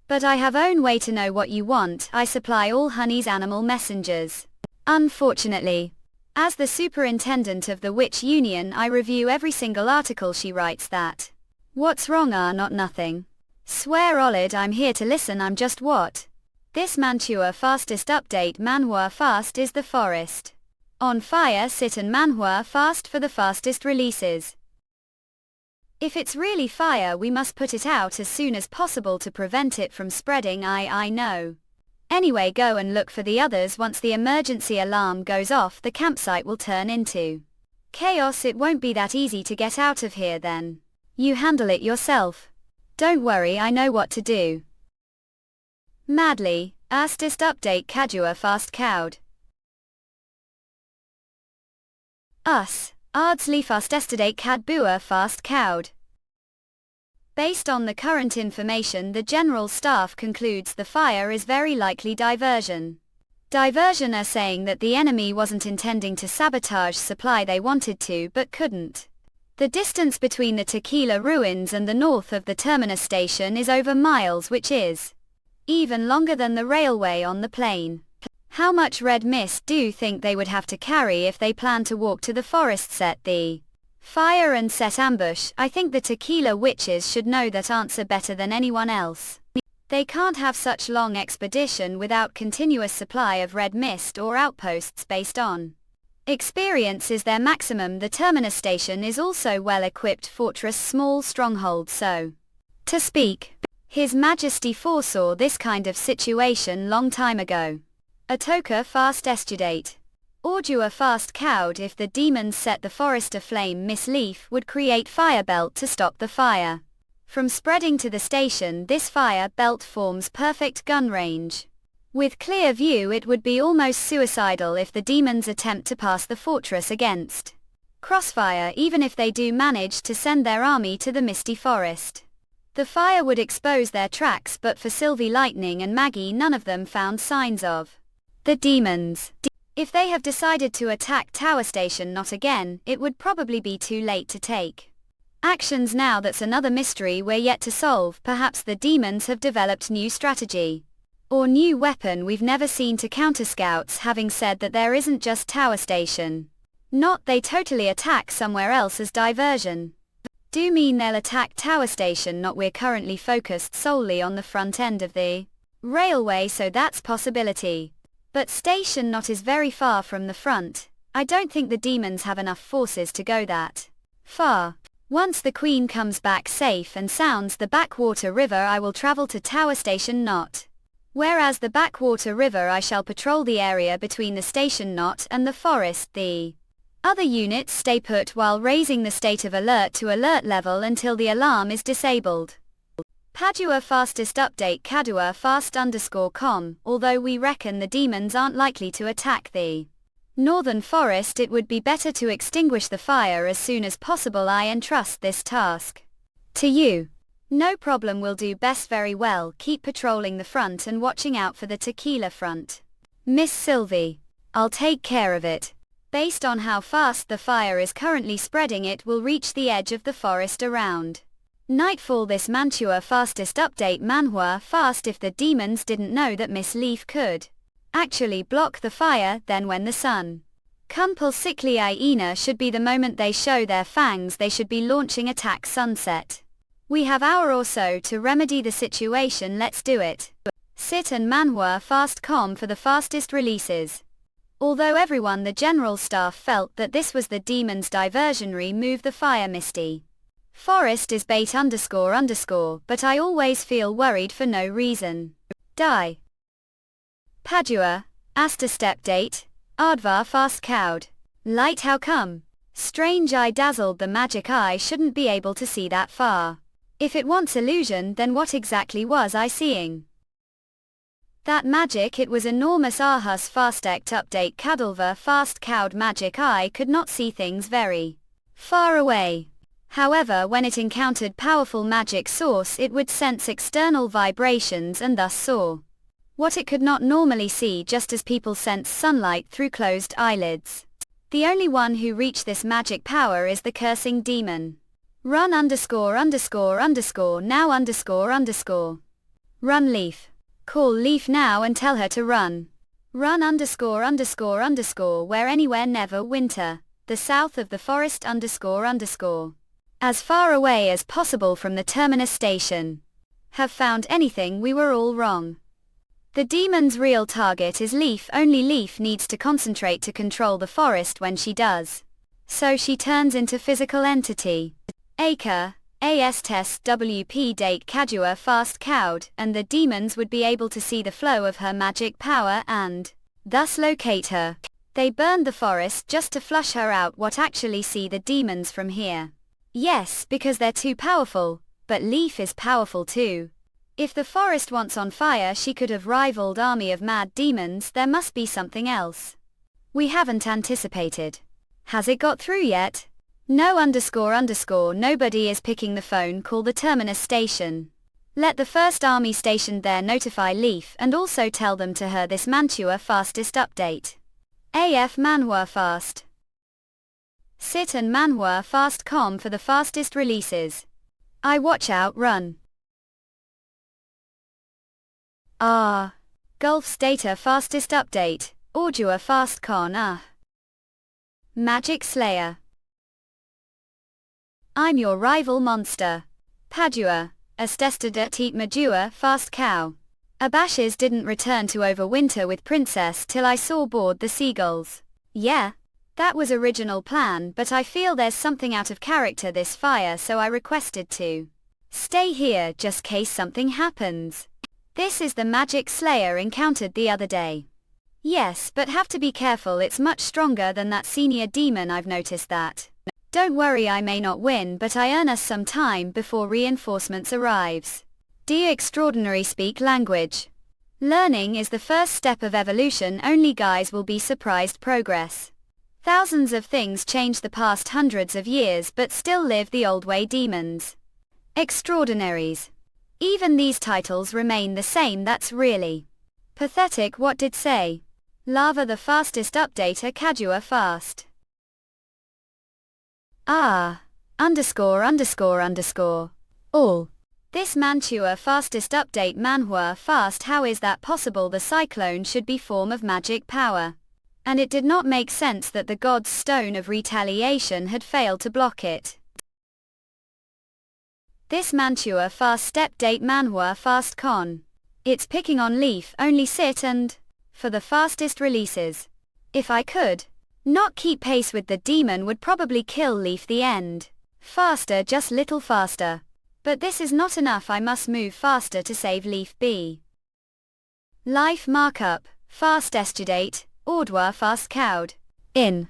But I have own way to know what you want. I supply all honey's animal messengers. Unfortunately, as the superintendent of the Witch Union, I review every single article she writes. That what's wrong? Not nothing. Swear Olid, I'm here to listen. I'm just what? This Mantua fastest update Manhwa fast is the forest on fire. Sit and Manhwa fast for the fastest releases. If it's really fire we must put it out as soon as possible to prevent it from spreading. I know. Anyway, go and look for the others. Once the emergency alarm goes off the campsite will turn into chaos. It won't be that easy to get out of here then. You handle it yourself. Don't worry, I know what to do. Madly, fastest update Kajua fast cowed. Us, Ardsley fastest update Kadbua fast cowed. Based on the current information, the General Staff concludes the fire is very likely diversion. Diversion are saying that the enemy wasn't intending to sabotage supply. They wanted to but couldn't. The distance between the Tequila ruins and the north of the terminus station is over miles, which is even longer than the railway on the plain. How much red mist do you think they would have to carry if they planned to walk to the forest? Set the Fire and set ambush. I think the tequila witches should know that answer better than anyone else. They can't have such long expedition without continuous supply of red mist or outposts based on experience is their maximum. The terminus station is also well-equipped fortress, small stronghold, so to speak. His Majesty foresaw this kind of situation long time ago. Atoka fast estudate. Ordua fast cowed. If the demons set the forest aflame, Miss Leaf would create fire belt to stop the fire from spreading to the station. This fire belt forms perfect gun range. With clear view, it would be almost suicidal if the demons attempt to pass the fortress against crossfire, even if they do manage to send their army to the misty forest. The fire would expose their tracks, but for Sylvie, Lightning and Maggie, none of them found signs of the demons. If they have decided to attack Tower Station not again, it would probably be too late to take actions now. That's another mystery we're yet to solve. Perhaps the demons have developed new strategy or new weapon we've never seen to counter scouts. Having said that, there isn't just Tower Station. Not they totally attack somewhere else as diversion. Do mean they'll attack Tower Station, not we're currently focused solely on the front end of the railway, so that's possibility. But Station Not is very far from the front. I don't think the demons have enough forces to go that far. Once the Queen comes back safe and sounds the Backwater River, I will travel to Tower Station Not. Whereas the Backwater River, I shall patrol the area between the Station Not and the forest. The other units stay put while raising the state of alert to alert level until the alarm is disabled. Padua fastest update. Kadua fast_com. Although we reckon the demons aren't likely to attack the northern forest, it would be better to extinguish the fire as soon as possible. I entrust this task to you. No problem, will do best. Very well, keep patrolling the front and watching out for the tequila front. Miss Sylvie. I'll take care of it. Based on how fast the fire is currently spreading, it will reach the edge of the forest around nightfall. This Mantua fastest update. Manhwa fast. If the demons didn't know that Miss Leaf could actually block the fire, then when the sun compulsically hyena should be the moment they show their fangs. They should be launching attack sunset. We have hour or so to remedy the situation. Let's do it. Sit and Manhwa fast.com for the fastest releases. Although everyone, the general staff, felt that this was the demons' diversionary move, the fire misty forest is bait__, but I always feel worried for no reason. Die. Padua, Asta step date, Ardvar fast cowed. Light, how come? Strange, I dazzled. The magic eye shouldn't be able to see that far. If it wants illusion, then what exactly was I seeing? That magic, it was enormous. Ahus fastect update. Cadulva fast cowed. Magic eye could not see things very far away. However, when it encountered powerful magic source, it would sense external vibrations and thus saw what it could not normally see, just as people sense sunlight through closed eyelids. The only one who reached this magic power is the cursing demon. Run ____, now ___. Run Leaf. Call Leaf now and tell her to run. Run ____, where anywhere, never winter. The south of the forest ___. As far away as possible from the terminus station. Have found anything? We were all wrong. The demon's real target is Leaf. Only Leaf needs to concentrate to control the forest. When she does so, she turns into physical entity. Acre, AS test WP date. Kadua fast cowed, and the demons would be able to see the flow of her magic power and thus locate her. They burned the forest just to flush her out. What, actually see the demons from here? Yes, because they're too powerful, but Leaf is powerful too. If the forest wants on fire, she could have rivaled army of mad demons. There must be something else we haven't anticipated. Has it got through yet? No ___, nobody is picking the phone. Call the terminus station. Let the first army stationed there notify Leaf and also tell them to her this Mantua fastest update. AF Manhwa fast. Sit and Manhwa fast.com for the fastest releases. I watch out, run. Gulf's data fastest update. Ordua fast con. Magic Slayer. I'm your rival monster. Padua, Estestadet Majua, fast cow. Abashes didn't return to overwinter with Princess till I saw board the seagulls. Yeah, that was original plan, but I feel there's something out of character this fire, so I requested to stay here just case something happens. This is the magic slayer encountered the other day. Yes, but have to be careful, it's much stronger than that senior demon, I've noticed that. Don't worry, I may not win, but I earn us some time before reinforcements arrives. Dear extraordinary speak language. Learning is the first step of evolution, only guys will be surprised progress. Thousands of things change the past hundreds of years but still live the old way demons. Extraordinaries. Even these titles remain the same, that's really pathetic. What did say? Lava the fastest updater Kadua fast. Underscore. All. This Mantua fastest update Manhwa fast, how is that possible? The cyclone should be form of magic power. And it did not make sense that the god's stone of retaliation had failed to block it. This Mantua fast step date Manhwa fast con. It's picking on Leaf, only sit and for the fastest releases. If I could not keep pace with the demon, would probably kill Leaf the end. Faster, just little faster. But this is not enough, I must move faster to save Leaf B. Life markup, fast estudate, Ordwa fast cowed. In.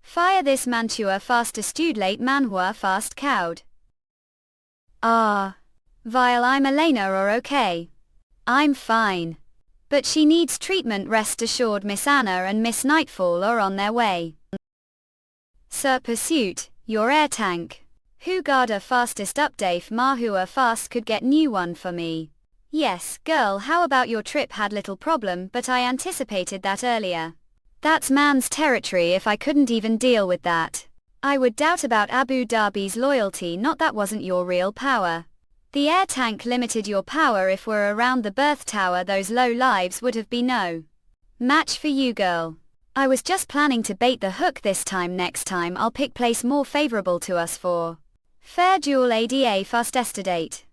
Fire this Mantua fast estudlate Manhwa fast cowed. Vile, I'm Elena or okay? I'm fine. But she needs treatment, rest assured. Miss Anna and Miss Nightfall are on their way. Sir Pursuit, your air tank. Who Garda fastest update Mahua fast could get new one for me. Yes, girl, how about your trip? Had little problem, but I anticipated that earlier. That's man's territory, if I couldn't even deal with that. I would doubt about Abu Dhabi's loyalty, not that wasn't your real power. The air tank limited your power. If we're around the birth tower, those low lives would have been no match for you, girl. I was just planning to bait the hook this time. Next time I'll pick place more favorable to us for fair duel. Ada fast estudate.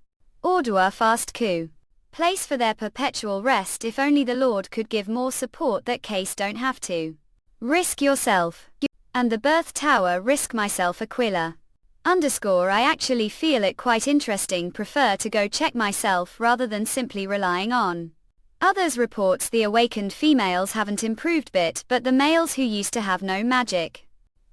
Ordua fast coup. Place for their perpetual rest. If only the Lord could give more support, that case don't have to risk yourself. And the birth tower risk myself. Aquila. Underscore, I actually feel it quite interesting, prefer to go check myself rather than simply relying on others. Reports the awakened females haven't improved bit, but the males who used to have no magic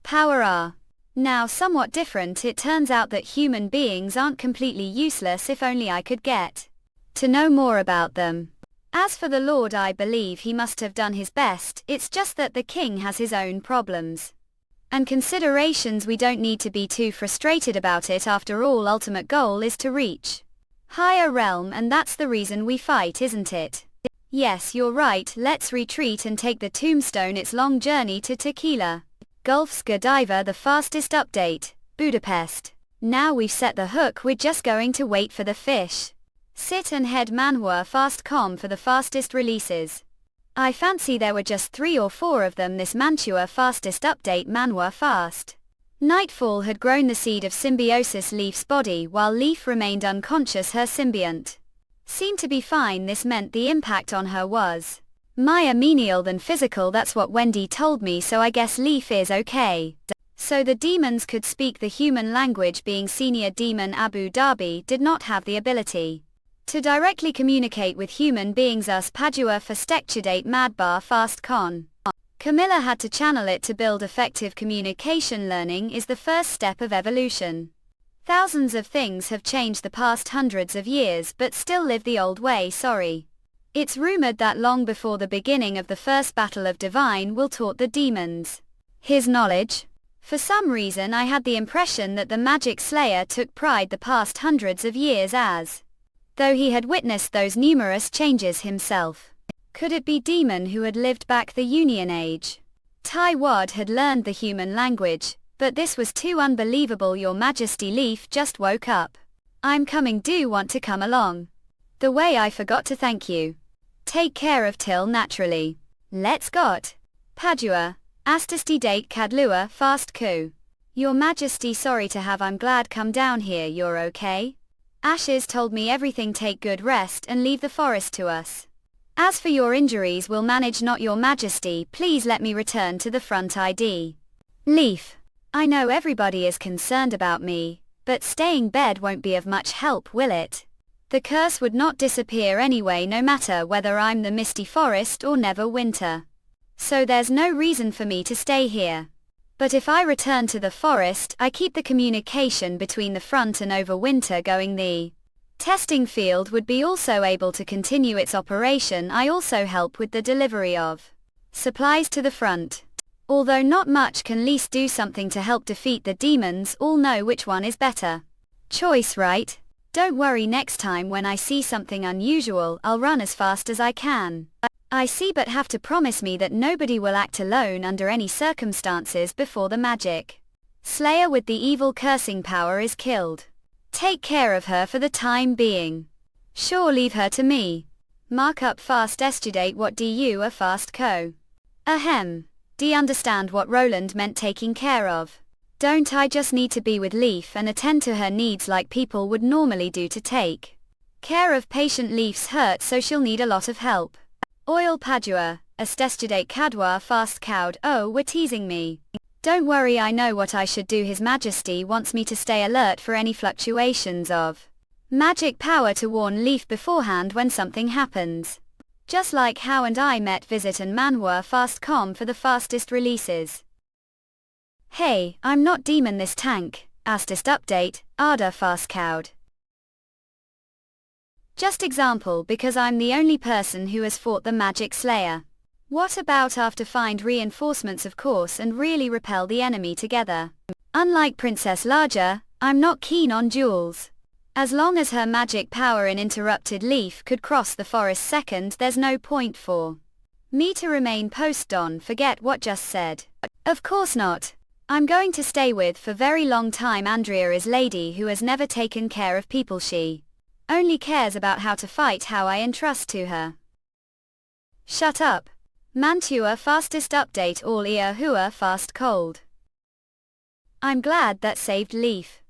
power are now somewhat different. It turns out that human beings aren't completely useless. If only I could get to know more about them. As for the Lord, I believe he must have done his best, it's just that the king has his own problems and considerations. We don't need to be too frustrated about it. After all, ultimate goal is to reach higher realm, and that's the reason we fight, isn't it? Yes, you're right, let's retreat and take the tombstone. It's long journey to Tequila. Gulf's Godiva the fastest update, Budapest. Now we've set the hook, we're just going to wait for the fish. Sit and head Manhwa fast com for the fastest releases. I fancy there were just 3 or 4 of them. This Mantua fastest update Manhwa fast. Nightfall had grown the seed of symbiosis Leaf's body while Leaf remained unconscious. Her symbiont seemed to be fine. This meant the impact on her was more menial than physical. That's what Wendy told me, so I guess Leaf is okay. So the demons could speak the human language. Being senior demon, Abu Dhabi did not have the ability to directly communicate with human beings. Us Padua Fastectudate Madbar Fast Con. Camilla had to channel it to build effective communication. Learning is the first step of evolution. Thousands of things have changed the past hundreds of years but still live the old way. Sorry. It's rumored that long before the beginning of the first battle of Divine will taught the demons his knowledge. For some reason I had the impression that the Magic Slayer took pride the past hundreds of years, as though he had witnessed those numerous changes himself. Could it be demon who had lived back the Union Age? Tai Wad had learned the human language, but this was too unbelievable. Your Majesty, Leaf just woke up. I'm coming, do want to come along? The way I forgot to thank you. Take care of Till naturally. Let's got. Padua, Astisty date Kadlua fast coup. Your Majesty, sorry to have I'm glad come down here, you're okay? Ashes told me everything, take good rest and leave the forest to us. As for your injuries we'll manage, not your Majesty, please let me return to the front ID. Leaf. I know everybody is concerned about me, but staying bed won't be of much help, will it? The curse would not disappear anyway, no matter whether I'm the Misty Forest or Never Winter. So there's no reason for me to stay here. But if I return to the forest, I keep the communication between the front and Overwinter going. The testing field would be also able to continue its operation. I also help with the delivery of supplies to the front. Although not much, can least do something to help defeat the demons. All know which one is better. Choice, right? Don't worry, next time when I see something unusual, I'll run as fast as I can. I see, but have to promise me that nobody will act alone under any circumstances before the magic Slayer with the evil cursing power is killed. Take care of her for the time being. Sure, leave her to me. Mark up fast estudate, what do you a fast co? Ahem. Do you understand what Roland meant taking care of? Don't I just need to be with Leaf and attend to her needs like people would normally do to take care of patient Leaf's hurt, so she'll need a lot of help. Oil Padua, Estestudate Cadwa fast cowed, oh we're teasing me. Don't worry, I know what I should do. His Majesty wants me to stay alert for any fluctuations of magic power to warn Leaf beforehand when something happens. Just like how and I met Visit and Manhwa fast com for the fastest releases. Hey, I'm not demon this tank, Astist update, Ada fast cowed. Just example, because I'm the only person who has fought the Magic Slayer. What about after find reinforcements of course and really repel the enemy together? Unlike Princess Larger, I'm not keen on duels. As long as her magic power in Interrupted Leaf could cross the forest second, there's no point for me to remain post. Don, forget what just said. Of course not. I'm going to stay with for very long time. Andrea is lady who has never taken care of people. She only cares about how to fight, how I entrust to her. Shut up. Mantua fastest update, all ear hua fast cold. I'm glad that saved Leaf.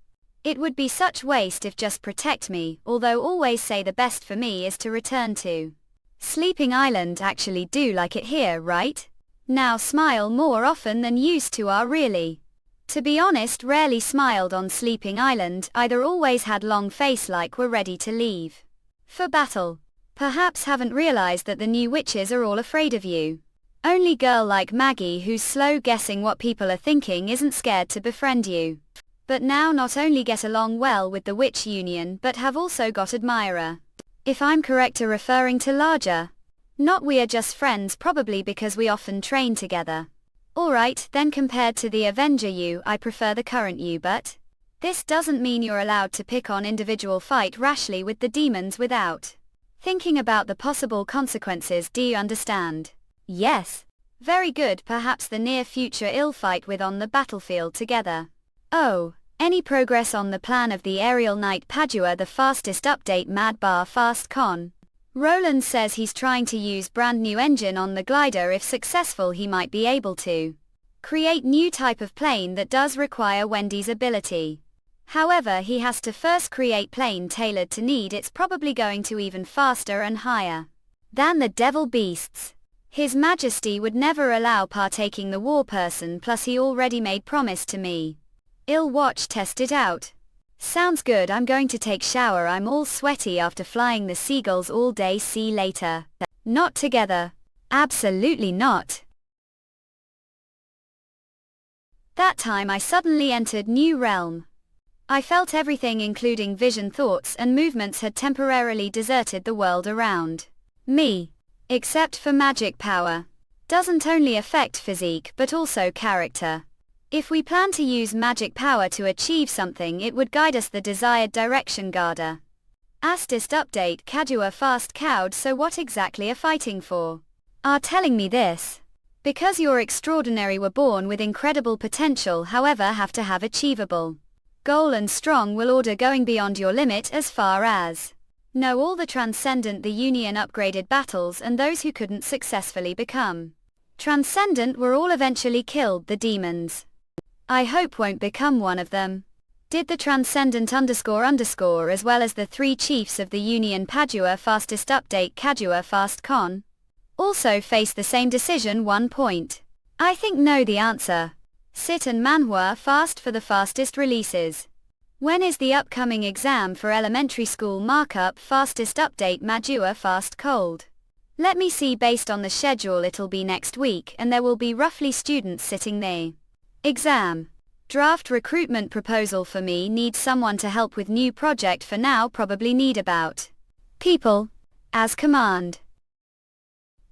It would be such waste if just protect me, although always say the best for me is to return to Sleeping Island. Actually do like it here, right? Now smile more often than used to. Are really. To be honest, rarely smiled on Sleeping Island, either always had long face like were ready to leave for battle. Perhaps haven't realized that the new witches are all afraid of you. Only girl like Maggie, who's slow guessing what people are thinking, isn't scared to befriend you. But now not only get along well with the witch union but have also got admirer. If I'm correct, are referring to Larger. Not we are just friends, probably because we often train together. Alright, then compared to the Avenger you, I prefer the current you, but this doesn't mean you're allowed to pick on individual fight rashly with the demons without thinking about the possible consequences. Do you understand? Yes. Very good, perhaps the near future ill fight with on the battlefield together. Oh, any progress on the plan of the aerial knight Padua? The fastest update, Mad Bar fast con. Roland says he's trying to use brand new engine on the glider. If successful, he might be able to create new type of plane that does require Wendy's ability. However, he has to first create plane tailored to need. It's probably going to even faster and higher than the devil beasts. His Majesty would never allow partaking the war person, plus he already made promise to me. I'll watch test it out. Sounds good. I'm going to take shower. I'm all sweaty after flying the seagulls all day. See later. Not together. Absolutely not. That time I suddenly entered new realm. I felt everything, including vision, thoughts and movements, had temporarily deserted the world around me. Except for magic power. Doesn't only affect physique but also character. If we plan to use magic power to achieve something, it would guide us the desired direction. Garda. Astist update, Kadua fast cowed. So what exactly are fighting for? Are telling me this. Because you're extraordinary, were born with incredible potential, however have to have achievable goal and strong will order, going beyond your limit as far as know all the transcendent, the union upgraded battles and those who couldn't successfully become Transcendent were all eventually killed, the demons. I hope won't become one of them. Did the Transcendent __ as well as the 3 chiefs of the Union Padua fastest update Kadua Fast Con also face the same decision? 1 point. I think know the answer. Sit and Manhwa fast for the fastest releases. When is the upcoming exam for elementary school markup fastest update Madua Fast Cold? Let me see, based on the schedule it'll be next week and there will be roughly students sitting there. Exam. Draft recruitment proposal for me, need someone to help with new project for now, probably need about people as command.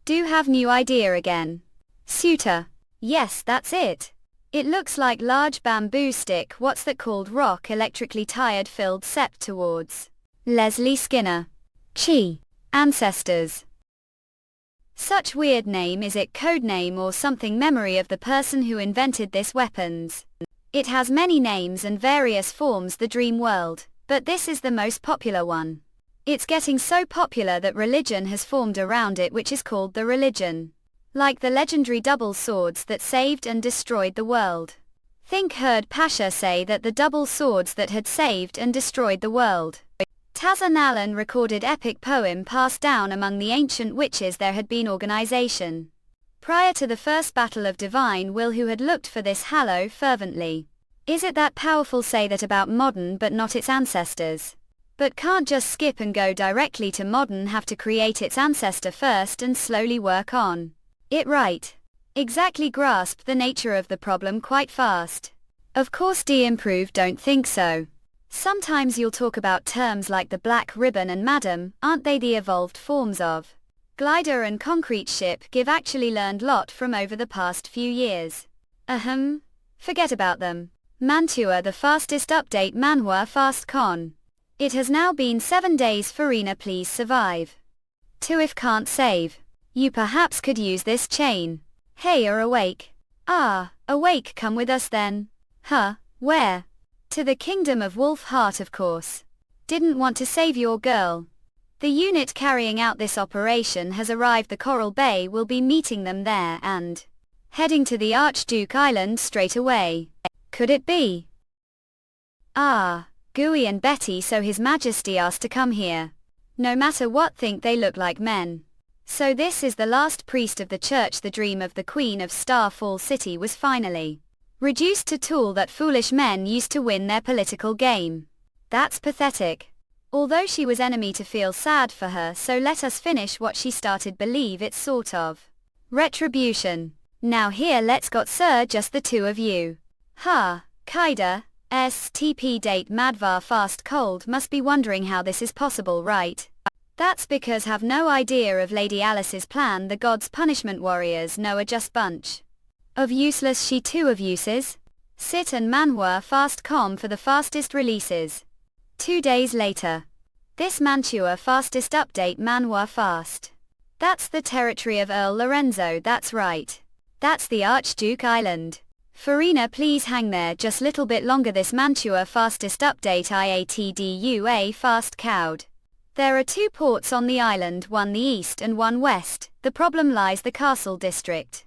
Do have new idea again. Suitor. Yes, that's it. It looks like large bamboo stick, what's that called, rock, electrically tired filled sept towards Leslie Skinner. Chi. Ancestors. Such weird name, is it code name or something, memory of the person who invented this weapons? It has many names and various forms, the dream world, but this is the most popular one. It's getting so popular that religion has formed around it, which is called the religion. Like the legendary double swords that saved and destroyed the world. Think heard Pasha say that the double swords that had saved and destroyed the world. Tazza Nalan recorded epic poem passed down among the ancient witches. There had been organization prior to the first battle of divine will who had looked for this hallow fervently. Is it that powerful? Say that about modern but not its ancestors. But can't just skip and go directly to modern, have to create its ancestor first and slowly work on it, right? Exactly, grasp the nature of the problem quite fast. Of course, de-improved, don't think so. Sometimes you'll talk about terms like the black ribbon and madam, aren't they the evolved forms of glider and concrete ship? Give actually learned lot from over the past few years. Forget about them. Mantua, the fastest update Manhwa Fast Con. It has now been 7 days. Farina, please survive. 2 if can't save. You perhaps could use this chain. Hey, are awake? Ah, awake, come with us then. Huh, where? To the kingdom of Wolf Heart, of course. Didn't want to save your girl. The unit carrying out this operation has arrived. The Coral Bay will be meeting them there and heading to the Archduke Island straight away. Could it be? Ah, Gooey and Betty, so His Majesty asked to come here. No matter what, think they look like men. So this is the last priest of the church. The dream of the Queen of Starfall City was finally reduced to tool that foolish men used to win their political game. That's pathetic. Although she was enemy to feel sad for her, so let us finish what she started. Believe it's sort of retribution. Now here let's got sir, just the 2 of you. Ha, Kaida, STP date Madvar Fast Cold must be wondering how this is possible, right? That's because have no idea of Lady Alice's plan. The gods' punishment warriors know are just bunch of useless. She 2 of uses. Sit and Manhwa Fast Com for the fastest releases. 2 days later. This Mantua fastest update Manhwa Fast. That's the territory of Earl Lorenzo, that's right. That's the Archduke Island. Farina, please hang there just little bit longer. This Mantua fastest update IATDUA Fast Cowed. There are 2 ports on the island, one the east and one west. The problem lies the castle district.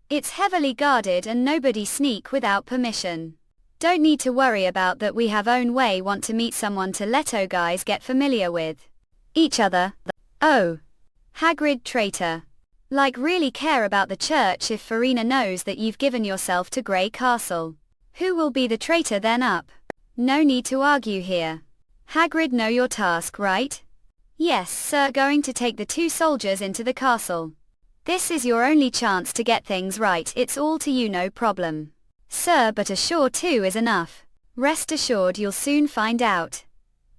It's heavily guarded and nobody sneak without permission. Don't need to worry about that, we have own way. Want to meet someone to let guys get familiar with each other. Oh. Hagrid traitor. Like really care about the church if Farina knows that you've given yourself to Grey Castle. Who will be the traitor then? Up. No need to argue here. Hagrid, know your task, right? Yes, sir, going to take the 2 soldiers into the castle. This is your only chance to get things right. It's all to you, no problem. Sir, but a sure 2 is enough. Rest assured you'll soon find out.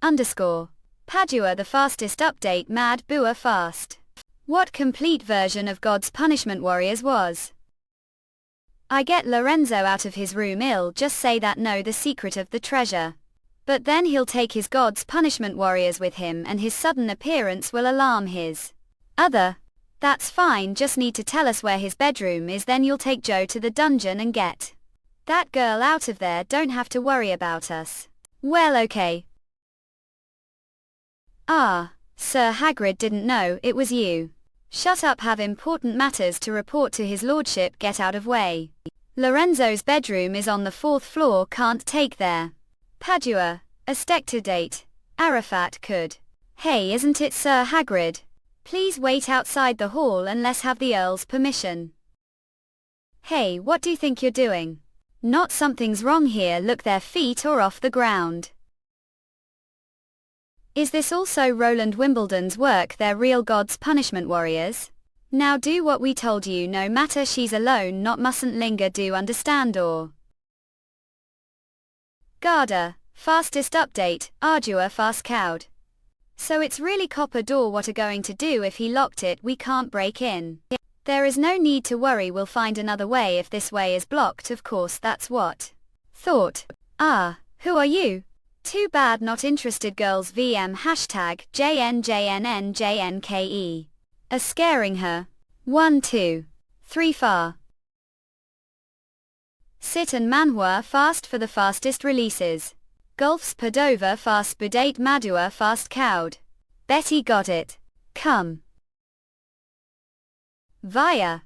Padua, the fastest update Mad Bua Fast. What complete version of God's punishment warriors was? I get Lorenzo out of his room. Ill just say that know the secret of the treasure. But then he'll take his God's punishment warriors with him and his sudden appearance will alarm his other. That's fine, just need to tell us where his bedroom is, then you'll take Joe to the dungeon and get that girl out of there. Don't have to worry about us. Well, okay. Ah, Sir Hagrid didn't know it was you. Shut up, have important matters to report to his lordship, get out of way. Lorenzo's bedroom is on the 4th floor, can't take there. Padua, Astectidate. Arafat could. Hey, isn't it Sir Hagrid? Please wait outside the hall and let's have the Earl's permission. Hey, what do you think you're doing? Not something's wrong here, look, their feet are off the ground. Is this also Roland Wimbledon's work? They're real God's punishment warriors. Now do what we told you, no matter she's alone, not mustn't linger, do understand? Or Garda, fastest update, Ardua fast cowed. So it's really copper door, what are going to do if he locked it? We can't break in. There is no need to worry, we'll find another way if this way is blocked, of course, that's what. Thought. Ah, who are you? Too bad, not interested, girls VM hashtag JNJNNJNKE. A scaring her. 1 2 3 far. Sit and Manhwa fast for the fastest releases. Golf's Padova fast Budate Madua fast cowed. Betty got it. Come. Via.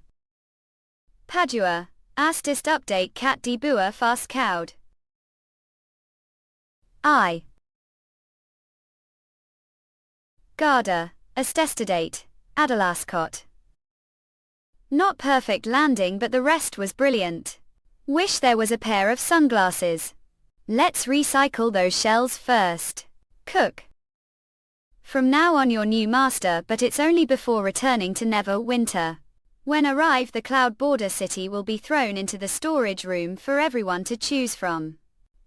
Padua, Astist update Cat de Bua fast cowed. I. Garda, Astestidate, Adelascot. Not perfect landing, but the rest was brilliant. Wish there was a pair of sunglasses. Let's recycle those shells first. Cook. From now on your new master, but it's only before returning to Neverwinter. When arrive, the Cloud Border City will be thrown into the storage room for everyone to choose from.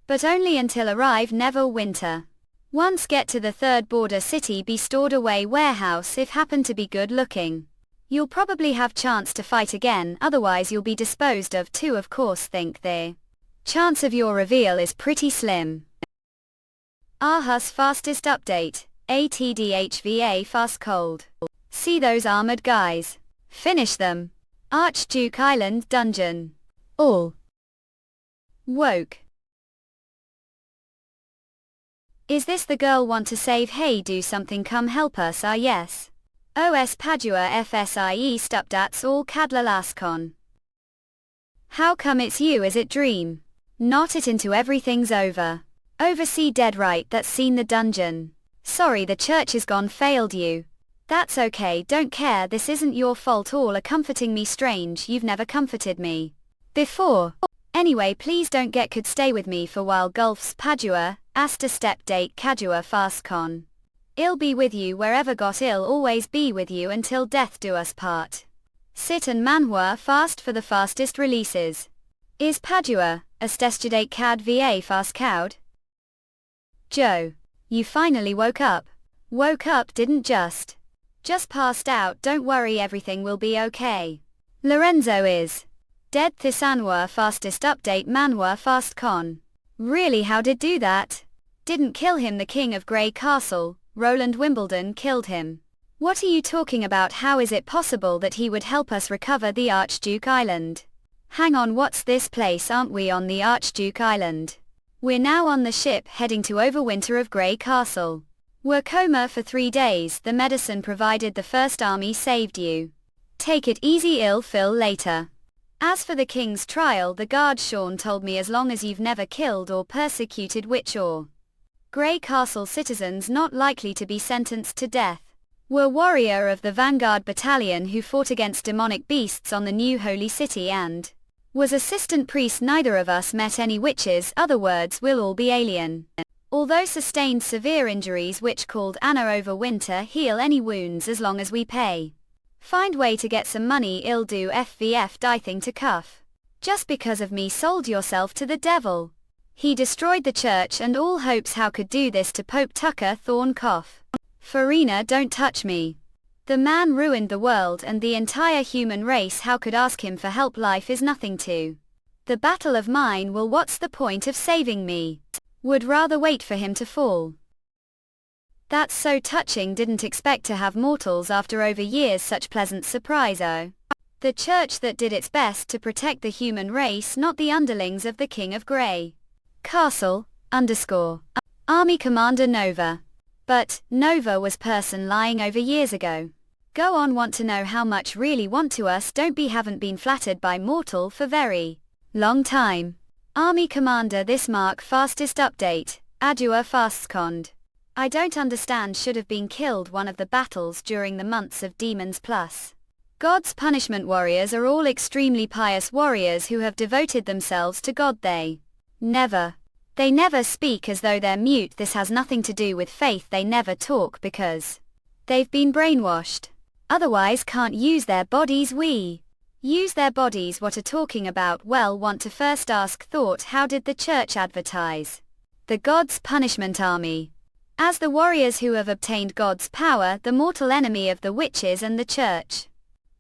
But only until arrive Neverwinter. Once get to the 3rd Border City, be stored away warehouse if happen to be good looking. You'll probably have chance to fight again, otherwise you'll be disposed of too, of course. Think the chance of your reveal is pretty slim. Ahus fastest update, ATDHVA fast cold. See those armored guys? Finish them. Archduke Island dungeon. All. Woke. Is this the girl want to save? Hey, do something, come help us. Ah yes. OS Padua FSIE Stupdats all Cadlalaskon. How come it's you? Is it dream? Not it into everything's over. Oversee dead right, that's seen the dungeon. Sorry, the church is gone, failed you. That's okay, don't care, this isn't your fault, all are comforting me, strange, you've never comforted me before. Anyway, please don't get, could stay with me for while. Gulfs Padua, Asta step date Cadua fastcon. I'll be with you wherever got, I'll always be with you until death do us part. Sit and Manhwa fast for the fastest releases. Is Padua, Astestudate Cad VA fast cowed? Joe. You finally woke up. Woke up, didn't just passed out, don't worry, everything will be okay. Lorenzo is dead. Thisanwa fastest update Manhwa fast con. Really, how did do that? Didn't kill him, the king of Grey Castle, Roland Wimbledon killed him. What are you talking about? How is it possible that he would help us recover the Archduke Island? Hang on, what's this place? Aren't we on the Archduke Island? We're now on the ship heading to Overwinter of Grey Castle. Were coma for 3 days, the medicine provided the First Army saved you. Take it easy, I'll fill later. As for the king's trial, the guard Sean told me as long as you've never killed or persecuted witch or Grey Castle citizens not likely to be sentenced to death. Were warrior of the Vanguard Battalion who fought against demonic beasts on the new holy city and was assistant priest. Neither of us met any witches, other words, we'll all be alien. Although sustained severe injuries which called Anna Overwinter, heal any wounds as long as we pay. Find way to get some money, I'll do FVF dithing to cuff. Just because of me sold yourself to the devil. He destroyed the church and all hopes, how could do this to Pope Tucker Thorn cough. Farina, don't touch me. The man ruined the world and the entire human race, how could ask him for help? Life is nothing to the battle of mine, well what's the point of saving me? Would rather wait for him to fall. That's so touching, didn't expect to have mortals after over years such pleasant surprise. Oh. The church that did its best to protect the human race, not the underlings of the King of Grey Castle, _ Army Commander Nova. But, Nova was person lying over years ago. Go on, want to know how much really want to us, don't be, haven't been flattered by mortal for very long time. Army Commander, this mark fastest update, Adua fastcond. I don't understand, should have been killed one of the battles during the months of demons plus. God's punishment warriors are all extremely pious warriors who have devoted themselves to God. They never speak, as though they're mute. This has nothing to do with faith. They never talk because they've been brainwashed. Otherwise can't use their bodies. We use their bodies. What are talking about? Well, want to first ask thought, how did the church advertise the God's punishment army? As the warriors who have obtained God's power, the mortal enemy of the witches and the church.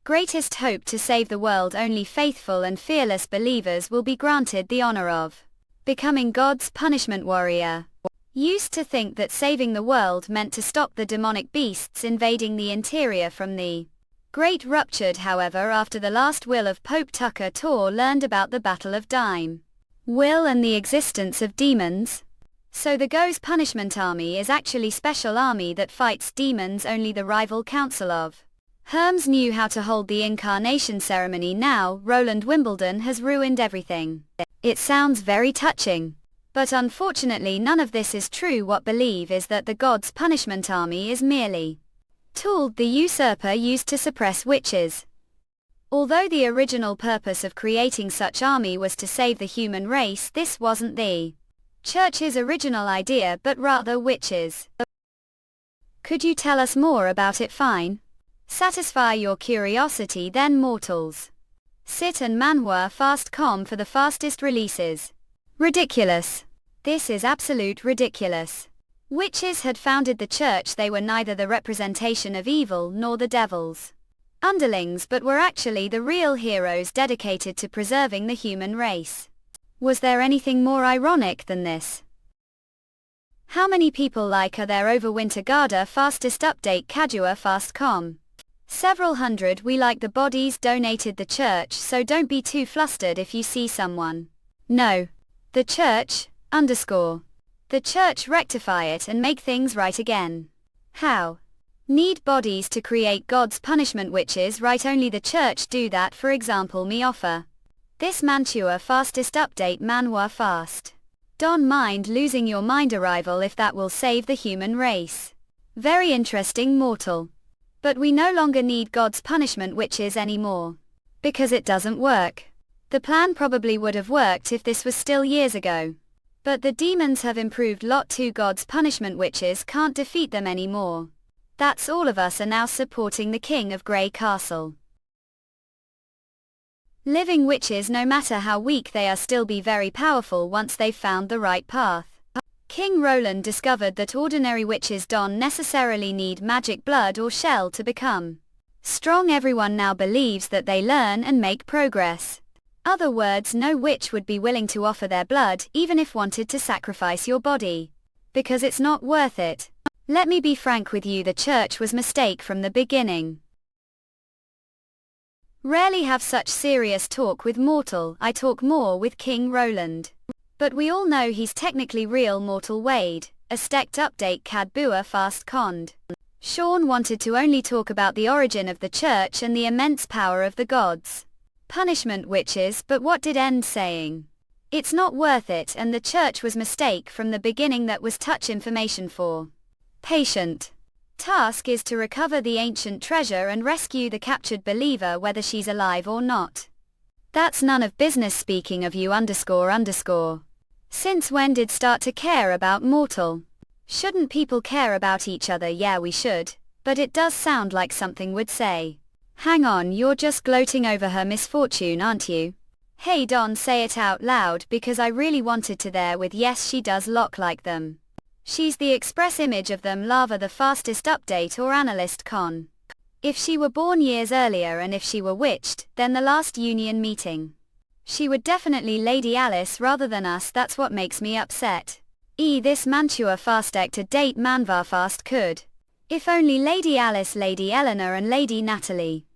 Greatest hope to save the world. Only faithful and fearless believers will be granted the honor of becoming God's punishment warrior. Used to think that saving the world meant to stop the demonic beasts invading the interior from the Great Ruptured. However, after the last will of Pope Tucker Tor learned about the Battle of Dime Will and the existence of demons. So the Go's punishment army is actually special army that fights demons. Only the rival council of Herms knew how to hold the incarnation ceremony. Now Roland Wimbledon has ruined everything. It sounds very touching. But unfortunately none of this is true. What believe is that the God's punishment army is merely tool the usurper used to suppress witches. Although the original purpose of creating such army was to save the human race, this wasn't the church's original idea, but rather witches. Could you tell us more about it? Fine. Satisfy your curiosity then, mortals. Sit and Manhwa fast.com for the fastest releases. Ridiculous. This is absolute ridiculous. Witches had founded the church. They were neither the representation of evil nor the devil's underlings, but were actually the real heroes dedicated to preserving the human race. Was there anything more ironic than this? How many people are there over Winter Garda? Fastest update, Kadua fast.com. Several hundred. We like the bodies donated the church, so don't be too flustered if you see someone. No. The church, The church rectify it and make things right again. How? Need bodies to create God's punishment witches, right? Only the church do that. For example, me offer this Mantua fastest update, Manhwa fast. Don't mind losing your mind arrival if that will save the human race. Very interesting, mortal. But we no longer need God's punishment witches anymore. Because it doesn't work. The plan probably would have worked if this was still years ago. But the demons have improved lot too. God's punishment witches can't defeat them anymore. That's all of us are now supporting the King of Grey Castle. Living witches, no matter how weak they are, still be very powerful once they've found the right path. King Roland discovered that ordinary witches don't necessarily need magic blood or shell to become strong. Everyone now believes that they learn and make progress. Other words, no witch would be willing to offer their blood, even if wanted to sacrifice your body. Because it's not worth it. Let me be frank with you, the church was mistake from the beginning. Rarely have such serious talk with mortal. I talk more with King Roland. But we all know he's technically real. Mortal Wade, a stect update, Kadbua fast cond. Sean wanted to only talk about the origin of the church and the immense power of the gods. Punishment witches, but what did end saying? It's not worth it, and the church was mistake from the beginning. That was touch information for patient. Task is to recover the ancient treasure and rescue the captured believer whether she's alive or not. That's none of business. Speaking of you __. Since when did start to care about mortal? Shouldn't people care about each other? Yeah, we should, but it does sound like something would say. Hang on, you're just gloating over her misfortune, aren't you? Hey Don, say it out loud because I really wanted to there with yes, she does look like them. She's the express image of them. Lava the fastest update or analyst con. If she were born years earlier and if she were witched, then the last union meeting. She would definitely Lady Alice rather than us. That's what makes me upset. This Mantua fast to date Manhwa fast could. If only Lady Alice, Lady Eleanor and Lady Natalie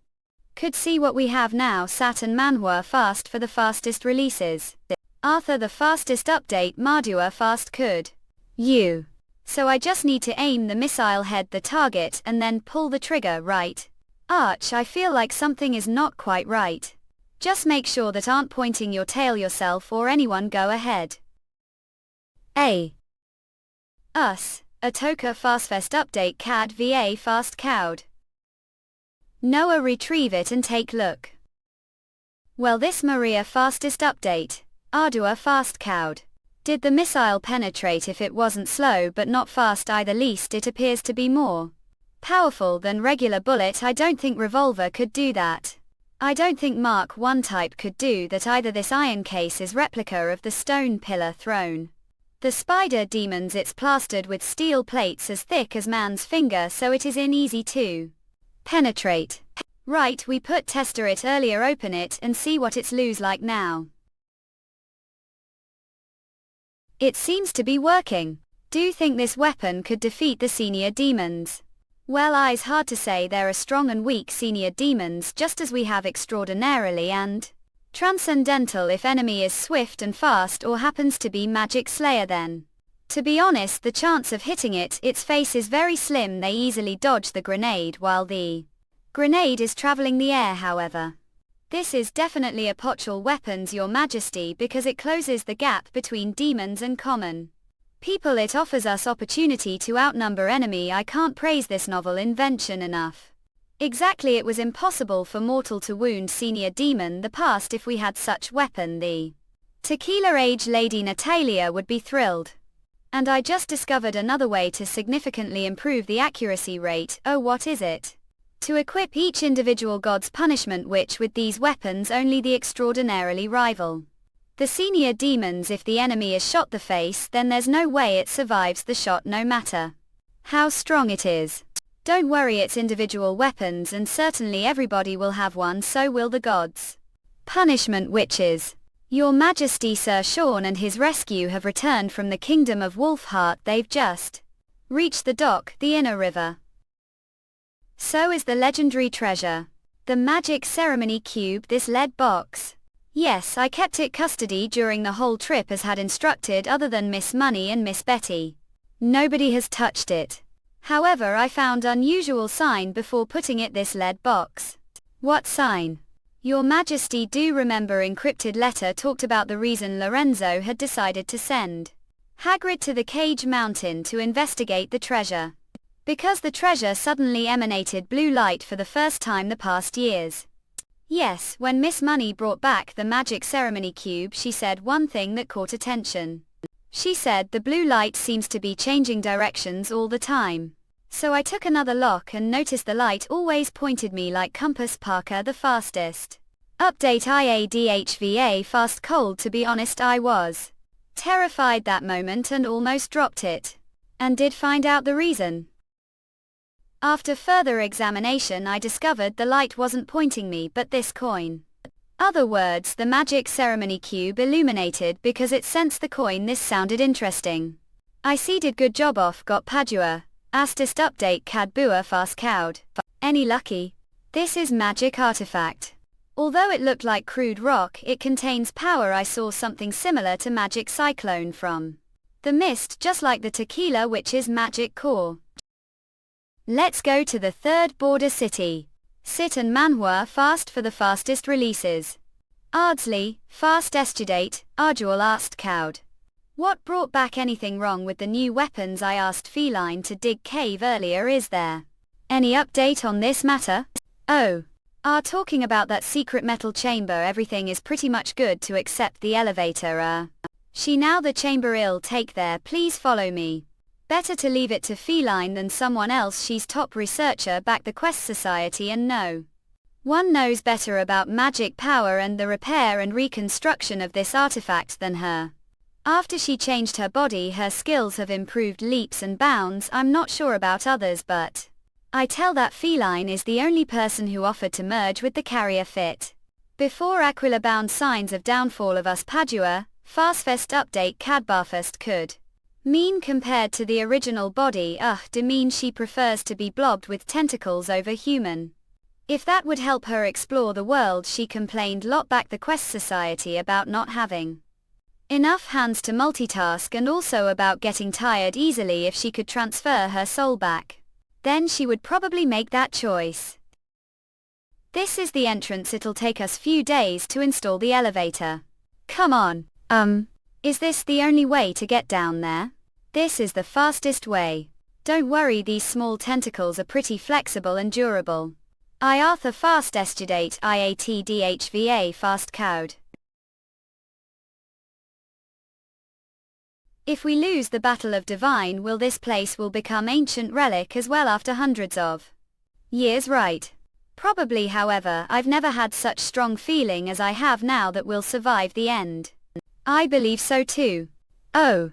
could see what we have now. Saturn Manhwa fast for the fastest releases. Arthur the fastest update, Mardua fast could. So I just need to aim the missile, head the target and then pull the trigger, right? Arch, I feel like something is not quite right. Just make sure that aren't pointing your tail yourself or anyone. Go ahead. A. Us, Atoka Fastfest Update CAD VA Fast Cowed. Noah, retrieve it and take look. Well, this Maria fastest update, Ardua fast cowed. Did the missile penetrate? If it wasn't slow but not fast either, least it appears to be more powerful than regular bullet. I don't think revolver could do that. I don't think Mark 1 type could do that either. This iron case is replica of the stone pillar throne. The spider demons, it's plastered with steel plates as thick as man's finger, so it is easy to penetrate. Right, we put tester it earlier. Open it and see what it's lose like now. It seems to be working. Do you think this weapon could defeat the senior demons? Well, eyes hard to say. There are strong and weak senior demons, just as we have extraordinarily and transcendental. If enemy is swift and fast or happens to be magic slayer, then to be honest the chance of hitting its face is very slim. They easily dodge the grenade while the grenade is traveling the air. However, this is definitely a potential weapons, Your Majesty, because it closes the gap between demons and common people. It offers us opportunity to outnumber enemy. I can't praise this novel invention enough. Exactly, it was impossible for mortal to wound senior demon the past. If we had such weapon, the tequila age lady Natalia would be thrilled. And I just discovered another way to significantly improve the accuracy rate. Oh, what is it? To equip each individual god's punishment, which with these weapons only the extraordinarily rival the senior demons. If the enemy is shot the face, then there's no way it survives the shot, no matter how strong it is. Don't worry, it's individual weapons, and certainly everybody will have one. So will the gods. Punishment witches. Your Majesty, Sir Sean and his rescue have returned from the kingdom of Wolfheart. They've just reached the dock, the inner river. So is the legendary treasure, the magic ceremony cube, this lead box. Yes, I kept it custody during the whole trip as had instructed, other than Miss Money and Miss Betty. Nobody has touched it. However, I found unusual sign before putting it this lead box. What sign? Your Majesty, do remember encrypted letter talked about the reason Lorenzo had decided to send Hagrid to the Cage Mountain to investigate the treasure. Because the treasure suddenly emanated blue light for the first time the past years. Yes, when Miss Money brought back the magic ceremony cube, she said one thing that caught attention. She said the blue light seems to be changing directions all the time. So I took another look and noticed the light always pointed me like compass. Parker, the fastest update IADHVA fast cold. To be honest, I was terrified that moment and almost dropped it. And did find out the reason. After further examination, I discovered the light wasn't pointing me but this coin. Other words, the magic ceremony cube illuminated because it sensed the coin. This sounded interesting. I see, did good job off. Got Padua. Astist update CAD Bua fast cowed. Any lucky? This is magic artifact. Although it looked like crude rock, it contains power. I saw something similar to magic cyclone from the mist, just like the tequila, which is magic core. Let's go to the third border city. Sit and Manhwa fast for the fastest releases. Ardsley, fast estudate, Ardual asked cowed. What brought back? Anything wrong with the new weapons? I asked Feline to dig cave earlier. Is there any update on this matter? Oh. Talking about that secret metal chamber, everything is pretty much good to accept the elevator. She now the chamber, I'll take there, please follow me. Better to leave it to Feline than someone else. She's top researcher back the Quest Society and no one knows better about magic power and the repair and reconstruction of this artifact than her. After she changed her body, her skills have improved leaps and bounds. I'm not sure about others, but I tell that Feline is the only person who offered to merge with the carrier fit. Before Aquila bound signs of downfall of us. Padua, Fastfest update Cadbarfest could mean compared to the original body. Demean she prefers to be blobbed with tentacles over human. If that would help her explore the world. She complained lot back the Quest Society about not having enough hands to multitask and also about getting tired easily. If she could transfer her soul back, then she would probably make that choice. This is the entrance. It'll take us few days to install the elevator. Come on. Is this the only way to get down there? This is the fastest way. Don't worry, these small tentacles are pretty flexible and durable. Arthur fast estudate IATDHVA fast cowed. If we lose the Battle of Divine, will this place will become ancient relic as well after hundreds of years, right? Probably. However, I've never had such strong feeling as I have now that we'll survive the end. I believe so too. Oh.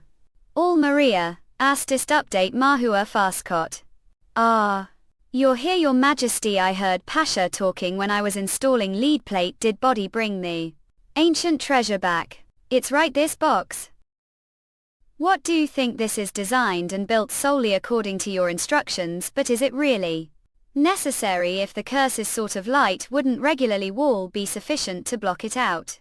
All Maria, Astist update Manhwa fastcot. You're here, your majesty. I heard Pasha talking when I was installing lead plate. Did body bring the ancient treasure back? It's right, this box. What do you think? This is designed and built solely according to your instructions, but is it really necessary? If the curse's sort of light wouldn't regularly wall be sufficient to block it out?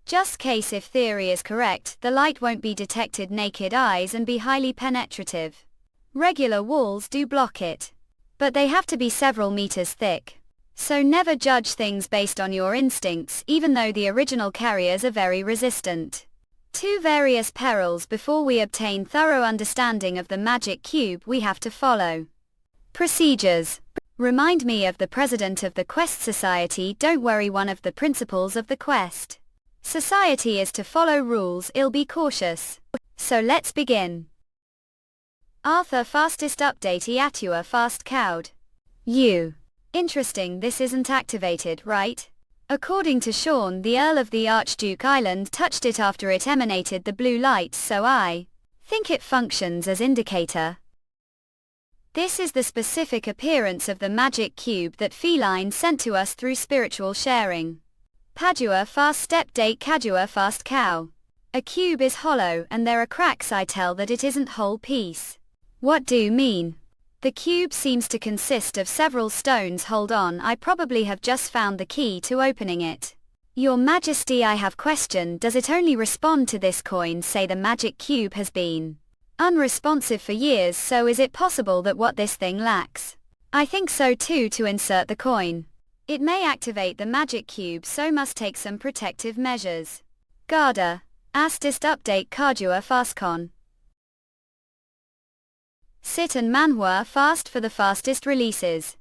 Just case if theory is correct, the light won't be detected naked eyes and be highly penetrative. Regular walls do block it, but they have to be several meters thick. So never judge things based on your instincts, even though the original carriers are very resistant to various perils. Before we obtain thorough understanding of the magic cube, we have to follow procedures. Remind me of the president of the Quest Society. Don't worry, one of the principles of the Quest Society is to follow rules. I'll be cautious. So let's begin. Arthur fastest update Iatua fast cowed. Interesting, this isn't activated, right? According to Sean, the Earl of the Archduke Island touched it after it emanated the blue light, so I think it functions as indicator. This is the specific appearance of the magic cube that Feline sent to us through spiritual sharing. Padua fast step date Kadua fast cow. A cube is hollow and there are cracks. I tell that it isn't whole piece. What do you mean? The cube seems to consist of several stones. Hold on, I probably have just found the key to opening it. Your Majesty, I have question. Does it only respond to this coin? Say the magic cube has been unresponsive for years, so is it possible that what this thing lacks? I think so too. To insert the coin, it may activate the magic cube, so must take some protective measures. Garda. Astist update Kardua fastcon. Sit and Manhwa fast for the fastest releases.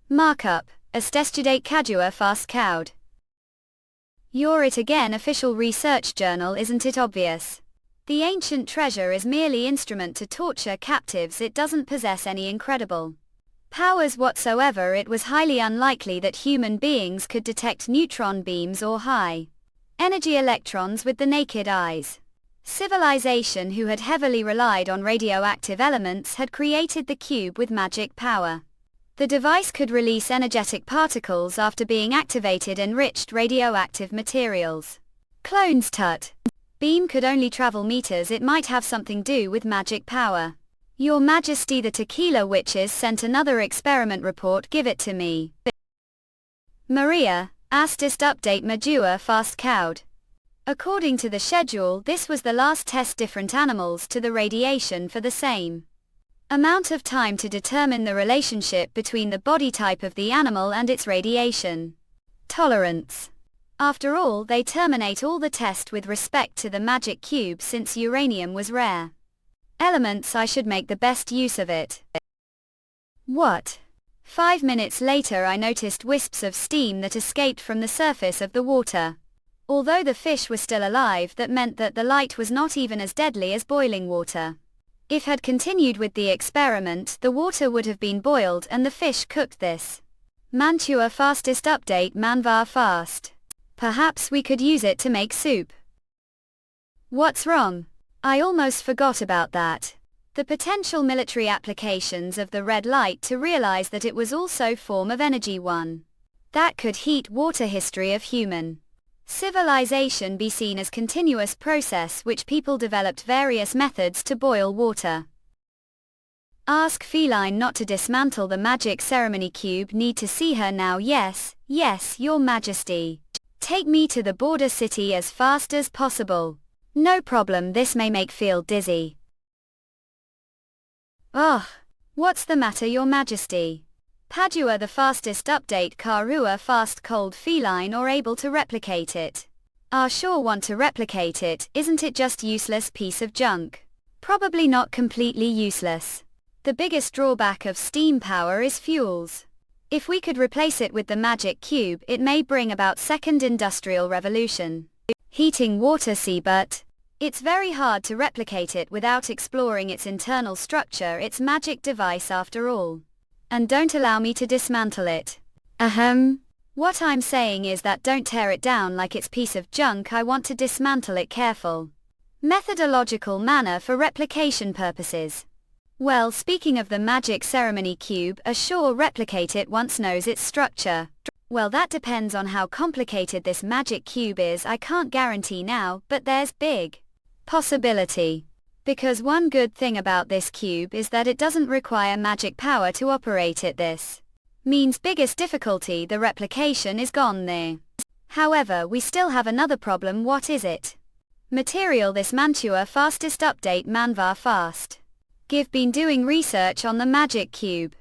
Markup. Astestudate Kadua fast cowed. You're it again. Official research journal. Isn't it obvious? The ancient treasure is merely instrument to torture captives. It doesn't possess any incredible powers whatsoever. It was highly unlikely that human beings could detect neutron beams or high energy electrons with the naked eyes. Civilization, who had heavily relied on radioactive elements, had created the cube with magic power. The device could release energetic particles after being activated, enriched radioactive materials. Clones tut. Beam could only travel meters. It might have something do with magic power. Your Majesty, the Tequila Witches sent another experiment report. Give it to me. Maria, Astist update Majua fast cowed. According to the schedule, this was the last test different animals to the radiation for the same amount of time to determine the relationship between the body type of the animal and its radiation tolerance. After all, they terminate all the test with respect to the magic cube since uranium was rare elements. I should make the best use of it. What? 5 minutes later I noticed wisps of steam that escaped from the surface of the water. Although the fish were still alive, that meant that the light was not even as deadly as boiling water. If had continued with the experiment, the water would have been boiled and the fish cooked. This Mantua fastest update Manhwa fast. Perhaps we could use it to make soup. What's wrong? I almost forgot about that. The potential military applications of the red light, to realize that it was also form of energy one that could heat water. History of human civilization be seen as continuous process which people developed various methods to boil water. Ask Feline not to dismantle the magic ceremony cube. Need to see her now. Yes, your Majesty. Take me to the border city as fast as possible. No problem, this may make feel dizzy. Ugh. What's the matter, Your Majesty? Padua the fastest update Karua fast cold feline or able to replicate it. Sure want to replicate it, isn't it just useless piece of junk? Probably not completely useless. The biggest drawback of steam power is fuels. If we could replace it with the magic cube, it may bring about second industrial revolution. Heating water see, but it's very hard to replicate it without exploring its internal structure, its magic device after all. And don't allow me to dismantle it. What I'm saying is that don't tear it down like it's piece of junk, I want to dismantle it careful. Methodological manner for replication purposes. Well, speaking of the magic ceremony cube, a sure replicate it once knows its structure. Well, that depends on how complicated this magic cube is, I can't guarantee now, but there's big possibility. Because one good thing about this cube is that it doesn't require magic power to operate it. This means biggest difficulty, the replication is gone there. However, we still have another problem. What is it? Material this Manhwa fastest update Manhwa fast. I've been doing research on the magic cube.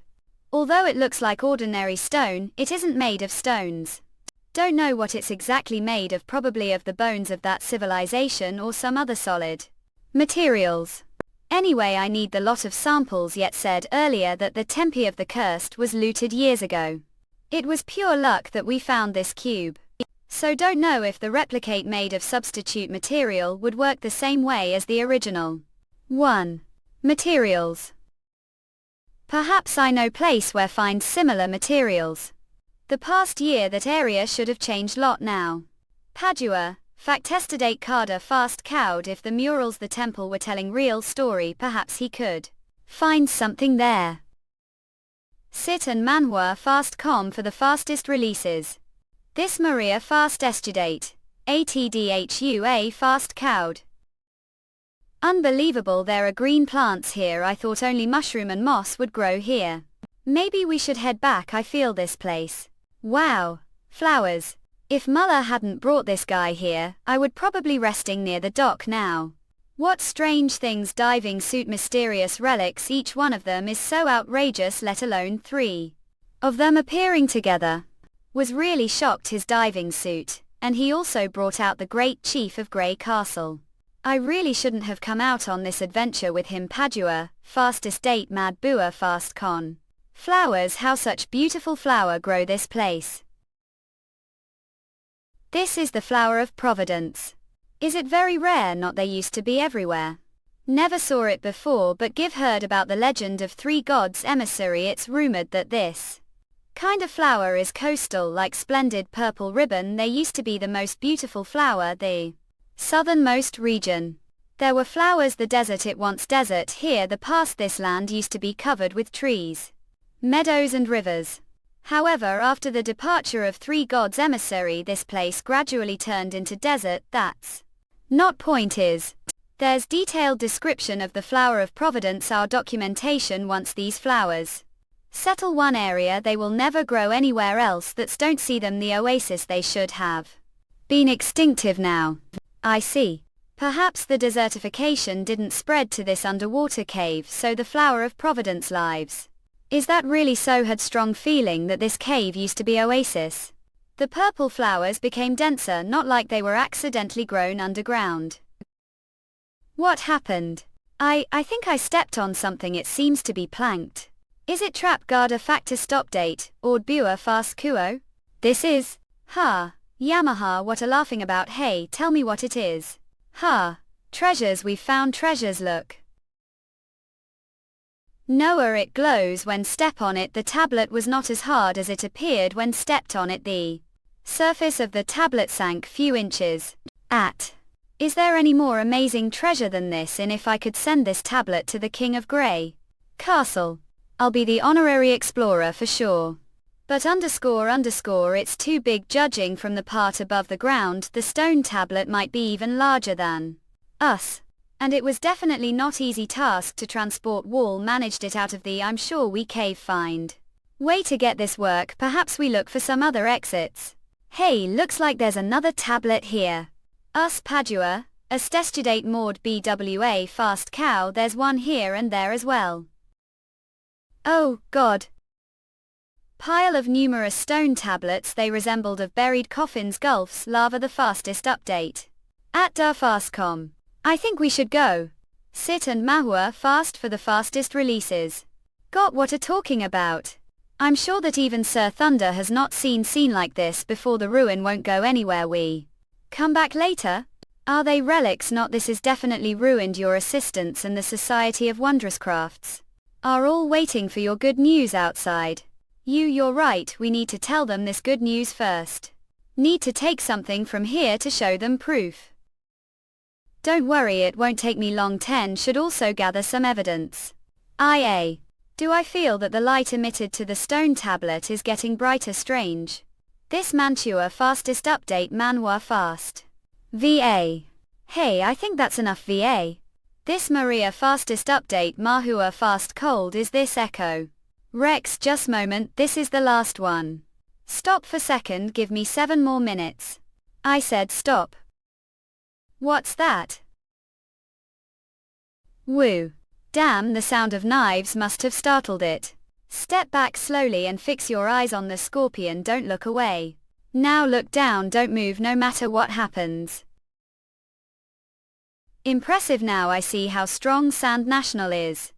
Although it looks like ordinary stone, it isn't made of stones. Don't know what it's exactly made of, probably of the bones of that civilization or some other solid materials. Anyway, I need the lot of samples. Yet said earlier that the temple of the cursed was looted years ago. It was pure luck that we found this cube. So don't know if the replicate made of substitute material would work the same way as the original. 1. Materials. Perhaps I know place where find similar materials. The past year that area should have changed lot now. Padua. Factestidate Carda fast cowed. If the murals the temple were telling real story, perhaps he could find something there. Sit and Manhwa fast com for the fastest releases. This Maria fast estudate. ATDHUA fast cowed. Unbelievable, there are green plants here. I thought only mushroom and moss would grow here. Maybe we should head back, I feel this place. Wow. Flowers. If Muller hadn't brought this guy here, I would probably resting near the dock now. What strange things, diving suit, mysterious relics, each one of them is so outrageous, let alone 3 of them appearing together. Was really shocked his diving suit, and he also brought out the great chief of Grey Castle. I really shouldn't have come out on this adventure with him. Padua, fastest date Mad Bua fast con. Flowers, how such beautiful flower grow this place. This is the flower of Providence. Is it very rare? Not, they used to be everywhere. Never saw it before, but give heard about the legend of 3 gods emissary. It's rumored that this kind of flower is coastal, like splendid purple ribbon. They used to be the most beautiful flower, the southernmost region. There were flowers, the desert, it once desert here, the past this land used to be covered with trees, meadows and rivers. However, after the departure of 3 gods emissary, this place gradually turned into desert. That's not point is. There's detailed description of the flower of Providence, our documentation. Once these flowers settle one area, they will never grow anywhere else. That's don't see them, the oasis they should have been extinctive now. I see. Perhaps the desertification didn't spread to this underwater cave, so the flower of Providence lives. Is that really so? Had strong feeling that this cave used to be oasis. The purple flowers became denser, not like they were accidentally grown underground. What happened? I think I stepped on something. It seems to be planked. Is it trap Garda factor stop date, or Bua fast kuo? This is. Yamaha, what a laughing about. Hey, tell me what it is. Treasures, we found treasures, look. Noah, it glows when step on it. The tablet was not as hard as it appeared when stepped on it. The surface of the tablet sank few inches. Is there any more amazing treasure than this? And if I could send this tablet to the King of Grey Castle, I'll be the honorary explorer for sure. But _ it's too big. Judging from the part above the ground, the stone tablet might be even larger than us. And it was definitely not easy task to transport. Wall managed it out of the I'm sure we cave find way to get this work. Perhaps we look for some other exits. Hey, looks like there's another tablet here. Us Padua, Estestudate Maud BWA fast cow, there's one here and there as well. Oh, God. Pile of numerous stone tablets, they resembled of buried coffins. Gulfs. Lava the fastest update. At fastcom. I think we should go. Sit and Manhwa fast for the fastest releases. Got what a talking about. I'm sure that even Sir Thunder has not seen scene like this before. The ruin won't go anywhere. We come back later. Are they relics? Not. This is definitely ruined. Your assistants and the Society of Wondrous Crafts are all waiting for your good news outside. You're right, we need to tell them this good news first. Need to take something from here to show them proof. Don't worry, it won't take me long. 10 should also gather some evidence. IA. Do I feel that the light emitted to the stone tablet is getting brighter? Strange. This Mantua fastest update. Manhwa fast. VA. Hey, I think that's enough. VA. This Maria fastest update. Manhwa fast cold. Is this Echo? Rex, just moment, this is the last one. Stop for second, give me 7 more minutes. I said stop. What's that? Woo. Damn, the sound of knives must have startled it. Step back slowly and fix your eyes on the scorpion. Don't look away. Now look down, don't move no matter what happens. Impressive. Now I see how strong Sand National is.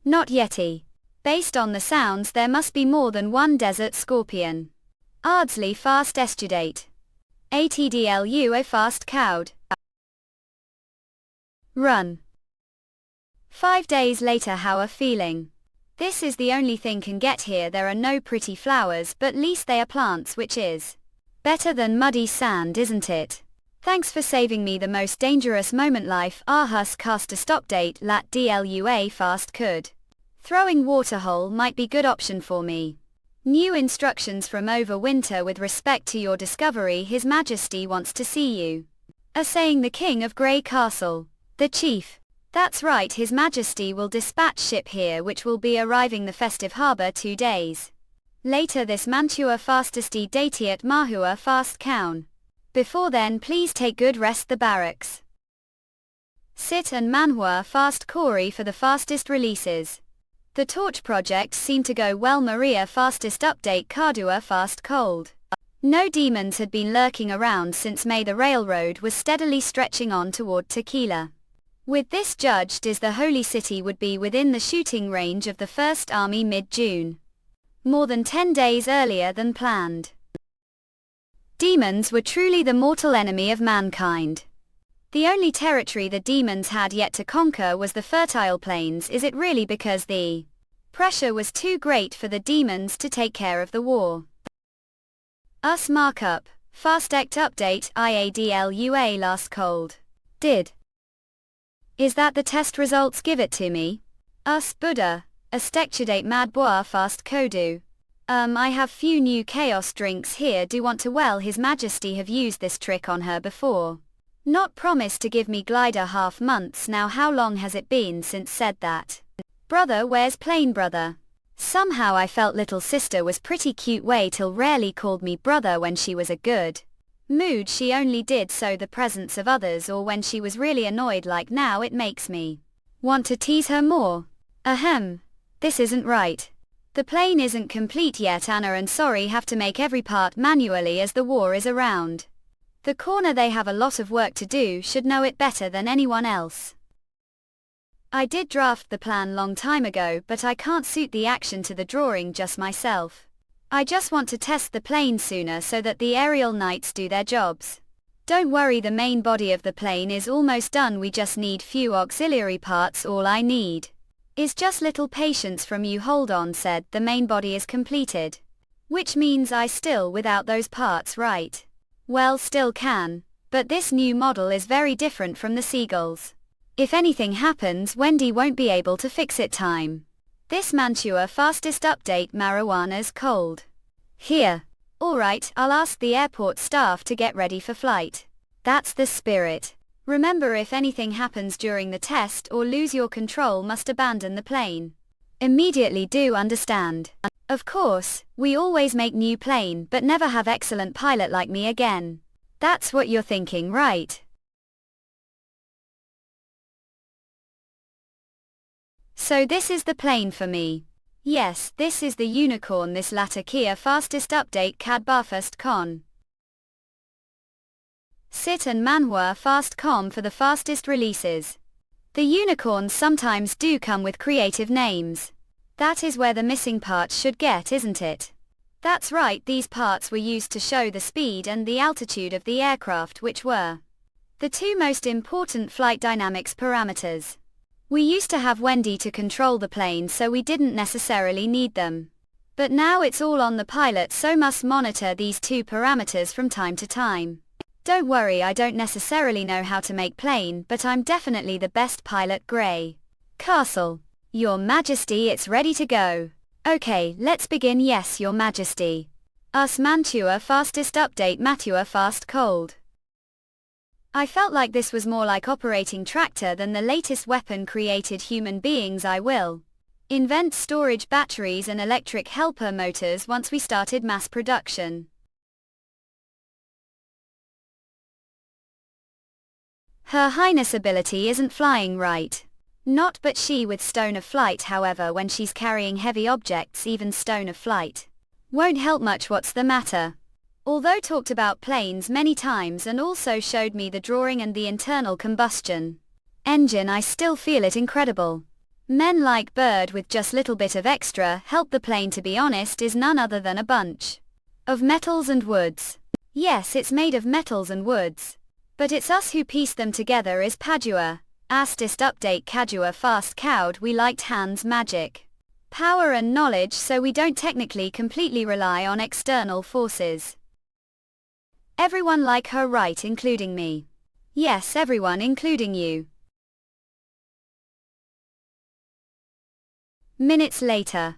Not Yeti. Based on the sounds, there must be more than one desert scorpion. Ardsley fast estudate. ATDLUO fast cowed. Run. 5 days later. How are feeling? This is the only thing can get here. There are no pretty flowers, but least they are plants, which is better than muddy sand, isn't it? Thanks for saving me the most dangerous moment. Life. Arhus cast a stop date. Lat DLUA fast could. Throwing waterhole might be good option for me. New instructions from Overwinter with respect to your discovery. His Majesty wants to see you. Saying the King of Grey Castle. The Chief. That's right, His Majesty will dispatch ship here which will be arriving the festive harbour 2 days later. This Mantua fastesty dati at Manhwa fast cown. Before then please take good rest. The barracks. Sit and Manhwa fast Corey for the fastest releases. The Torch project seemed to go well. Maria fastest update. Kardua fast cold. No demons had been lurking around since May. The railroad was steadily stretching on toward Tequila. With this judged is the Holy City would be within the shooting range of the First Army mid-June. More than 10 days earlier than planned. Demons were truly the mortal enemy of mankind. The only territory the demons had yet to conquer was the fertile plains. Is it really because the pressure was too great for the demons to take care of the war? Us markup. Fast Act update. IADLUA last cold. Did. Is that the test results? Give it to me. Us Buddha. Astectudate Mad Bois fast Kodu. I have few new chaos drinks here. Do want to? Well, His Majesty have used this trick on her before. Not promised to give me glider. Half months now. How long has it been since said that? Brother, where's plain brother? Somehow I felt little sister was pretty cute way till rarely called me brother when she was a good mood. She only did so the presence of others or when she was really annoyed like now. It makes me want to tease her more. Ahem. This isn't right. The plane isn't complete yet, Anna, and sorry have to make every part manually as the war is around the corner. They have a lot of work to do, should know it better than anyone else. I did draft the plan long time ago, but I can't suit the action to the drawing just myself. I just want to test the plane sooner so that the aerial knights do their jobs. Don't worry, the main body of the plane is almost done. We just need few auxiliary parts. All I need is just little patience from you. Hold on, said the main body is completed. Which means I still without those parts, right? Well, still can, but this new model is very different from the seagulls. If anything happens, Wendy won't be able to fix it. Time. This Mantua fastest update. Marijuana's cold. Here. Alright, I'll ask the airport staff to get ready for flight. That's the spirit. Remember, if anything happens during the test or lose your control, must abandon the plane immediately. Do understand? Of course, we always make new plane but never have excellent pilot like me again. That's what you're thinking, right? So this is the plane for me. Yes, this is the unicorn this latter Kia fastest update CAD barfast con. Sit and Manhwa fast com for the fastest releases. The unicorns sometimes do come with creative names. That is where the missing parts should get, isn't it? That's right, these parts were used to show the speed and the altitude of the aircraft, which were the two most important flight dynamics parameters. We used to have Wendy to control the plane, so we didn't necessarily need them. But now it's all on the pilot, so must monitor these two parameters from time to time. Don't worry, I don't necessarily know how to make plane, but I'm definitely the best pilot. Grey Castle. Your Majesty, it's ready to go. Okay, let's begin. Yes, Your Majesty. Us Mantua fastest update Matua fast cold. I felt like this was more like operating tractor than the latest weapon created human beings. I will invent storage batteries and electric helper motors once we started mass production. Her Highness ability isn't flying right. Not but she with stone of flight, however when she's carrying heavy objects even stone of flight won't help much. What's the matter? Although talked about planes many times and also showed me the drawing and the internal combustion engine, I still feel it incredible. Men like Bird with just little bit of extra help. The plane, to be honest, is none other than a bunch of metals and woods. Yes, it's made of metals and woods. But it's us who piece them together. Is Padua. Astist update Kadua fast cowed. We liked Hans magic, power and knowledge, so we don't technically completely rely on external forces. Everyone like her, right, including me? Yes, everyone including you. Minutes later.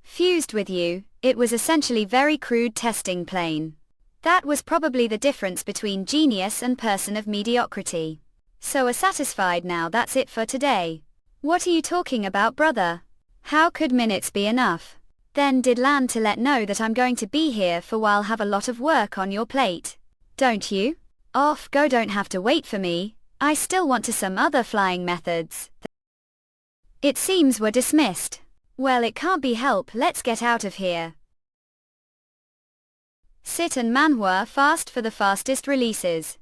Fused with you, it was essentially very crude testing plane. That was probably the difference between genius and person of mediocrity. So are satisfied now. That's it for today. What are you talking about, brother? How could minutes be enough? Then did land to let know that I'm going to be here for a while. Have a lot of work on your plate. Don't you? Off go, don't have to wait for me. I still want to some other flying methods. It seems we're dismissed. Well, it can't be helped. Let's get out of here. Sit and Manhwa fast for the fastest releases.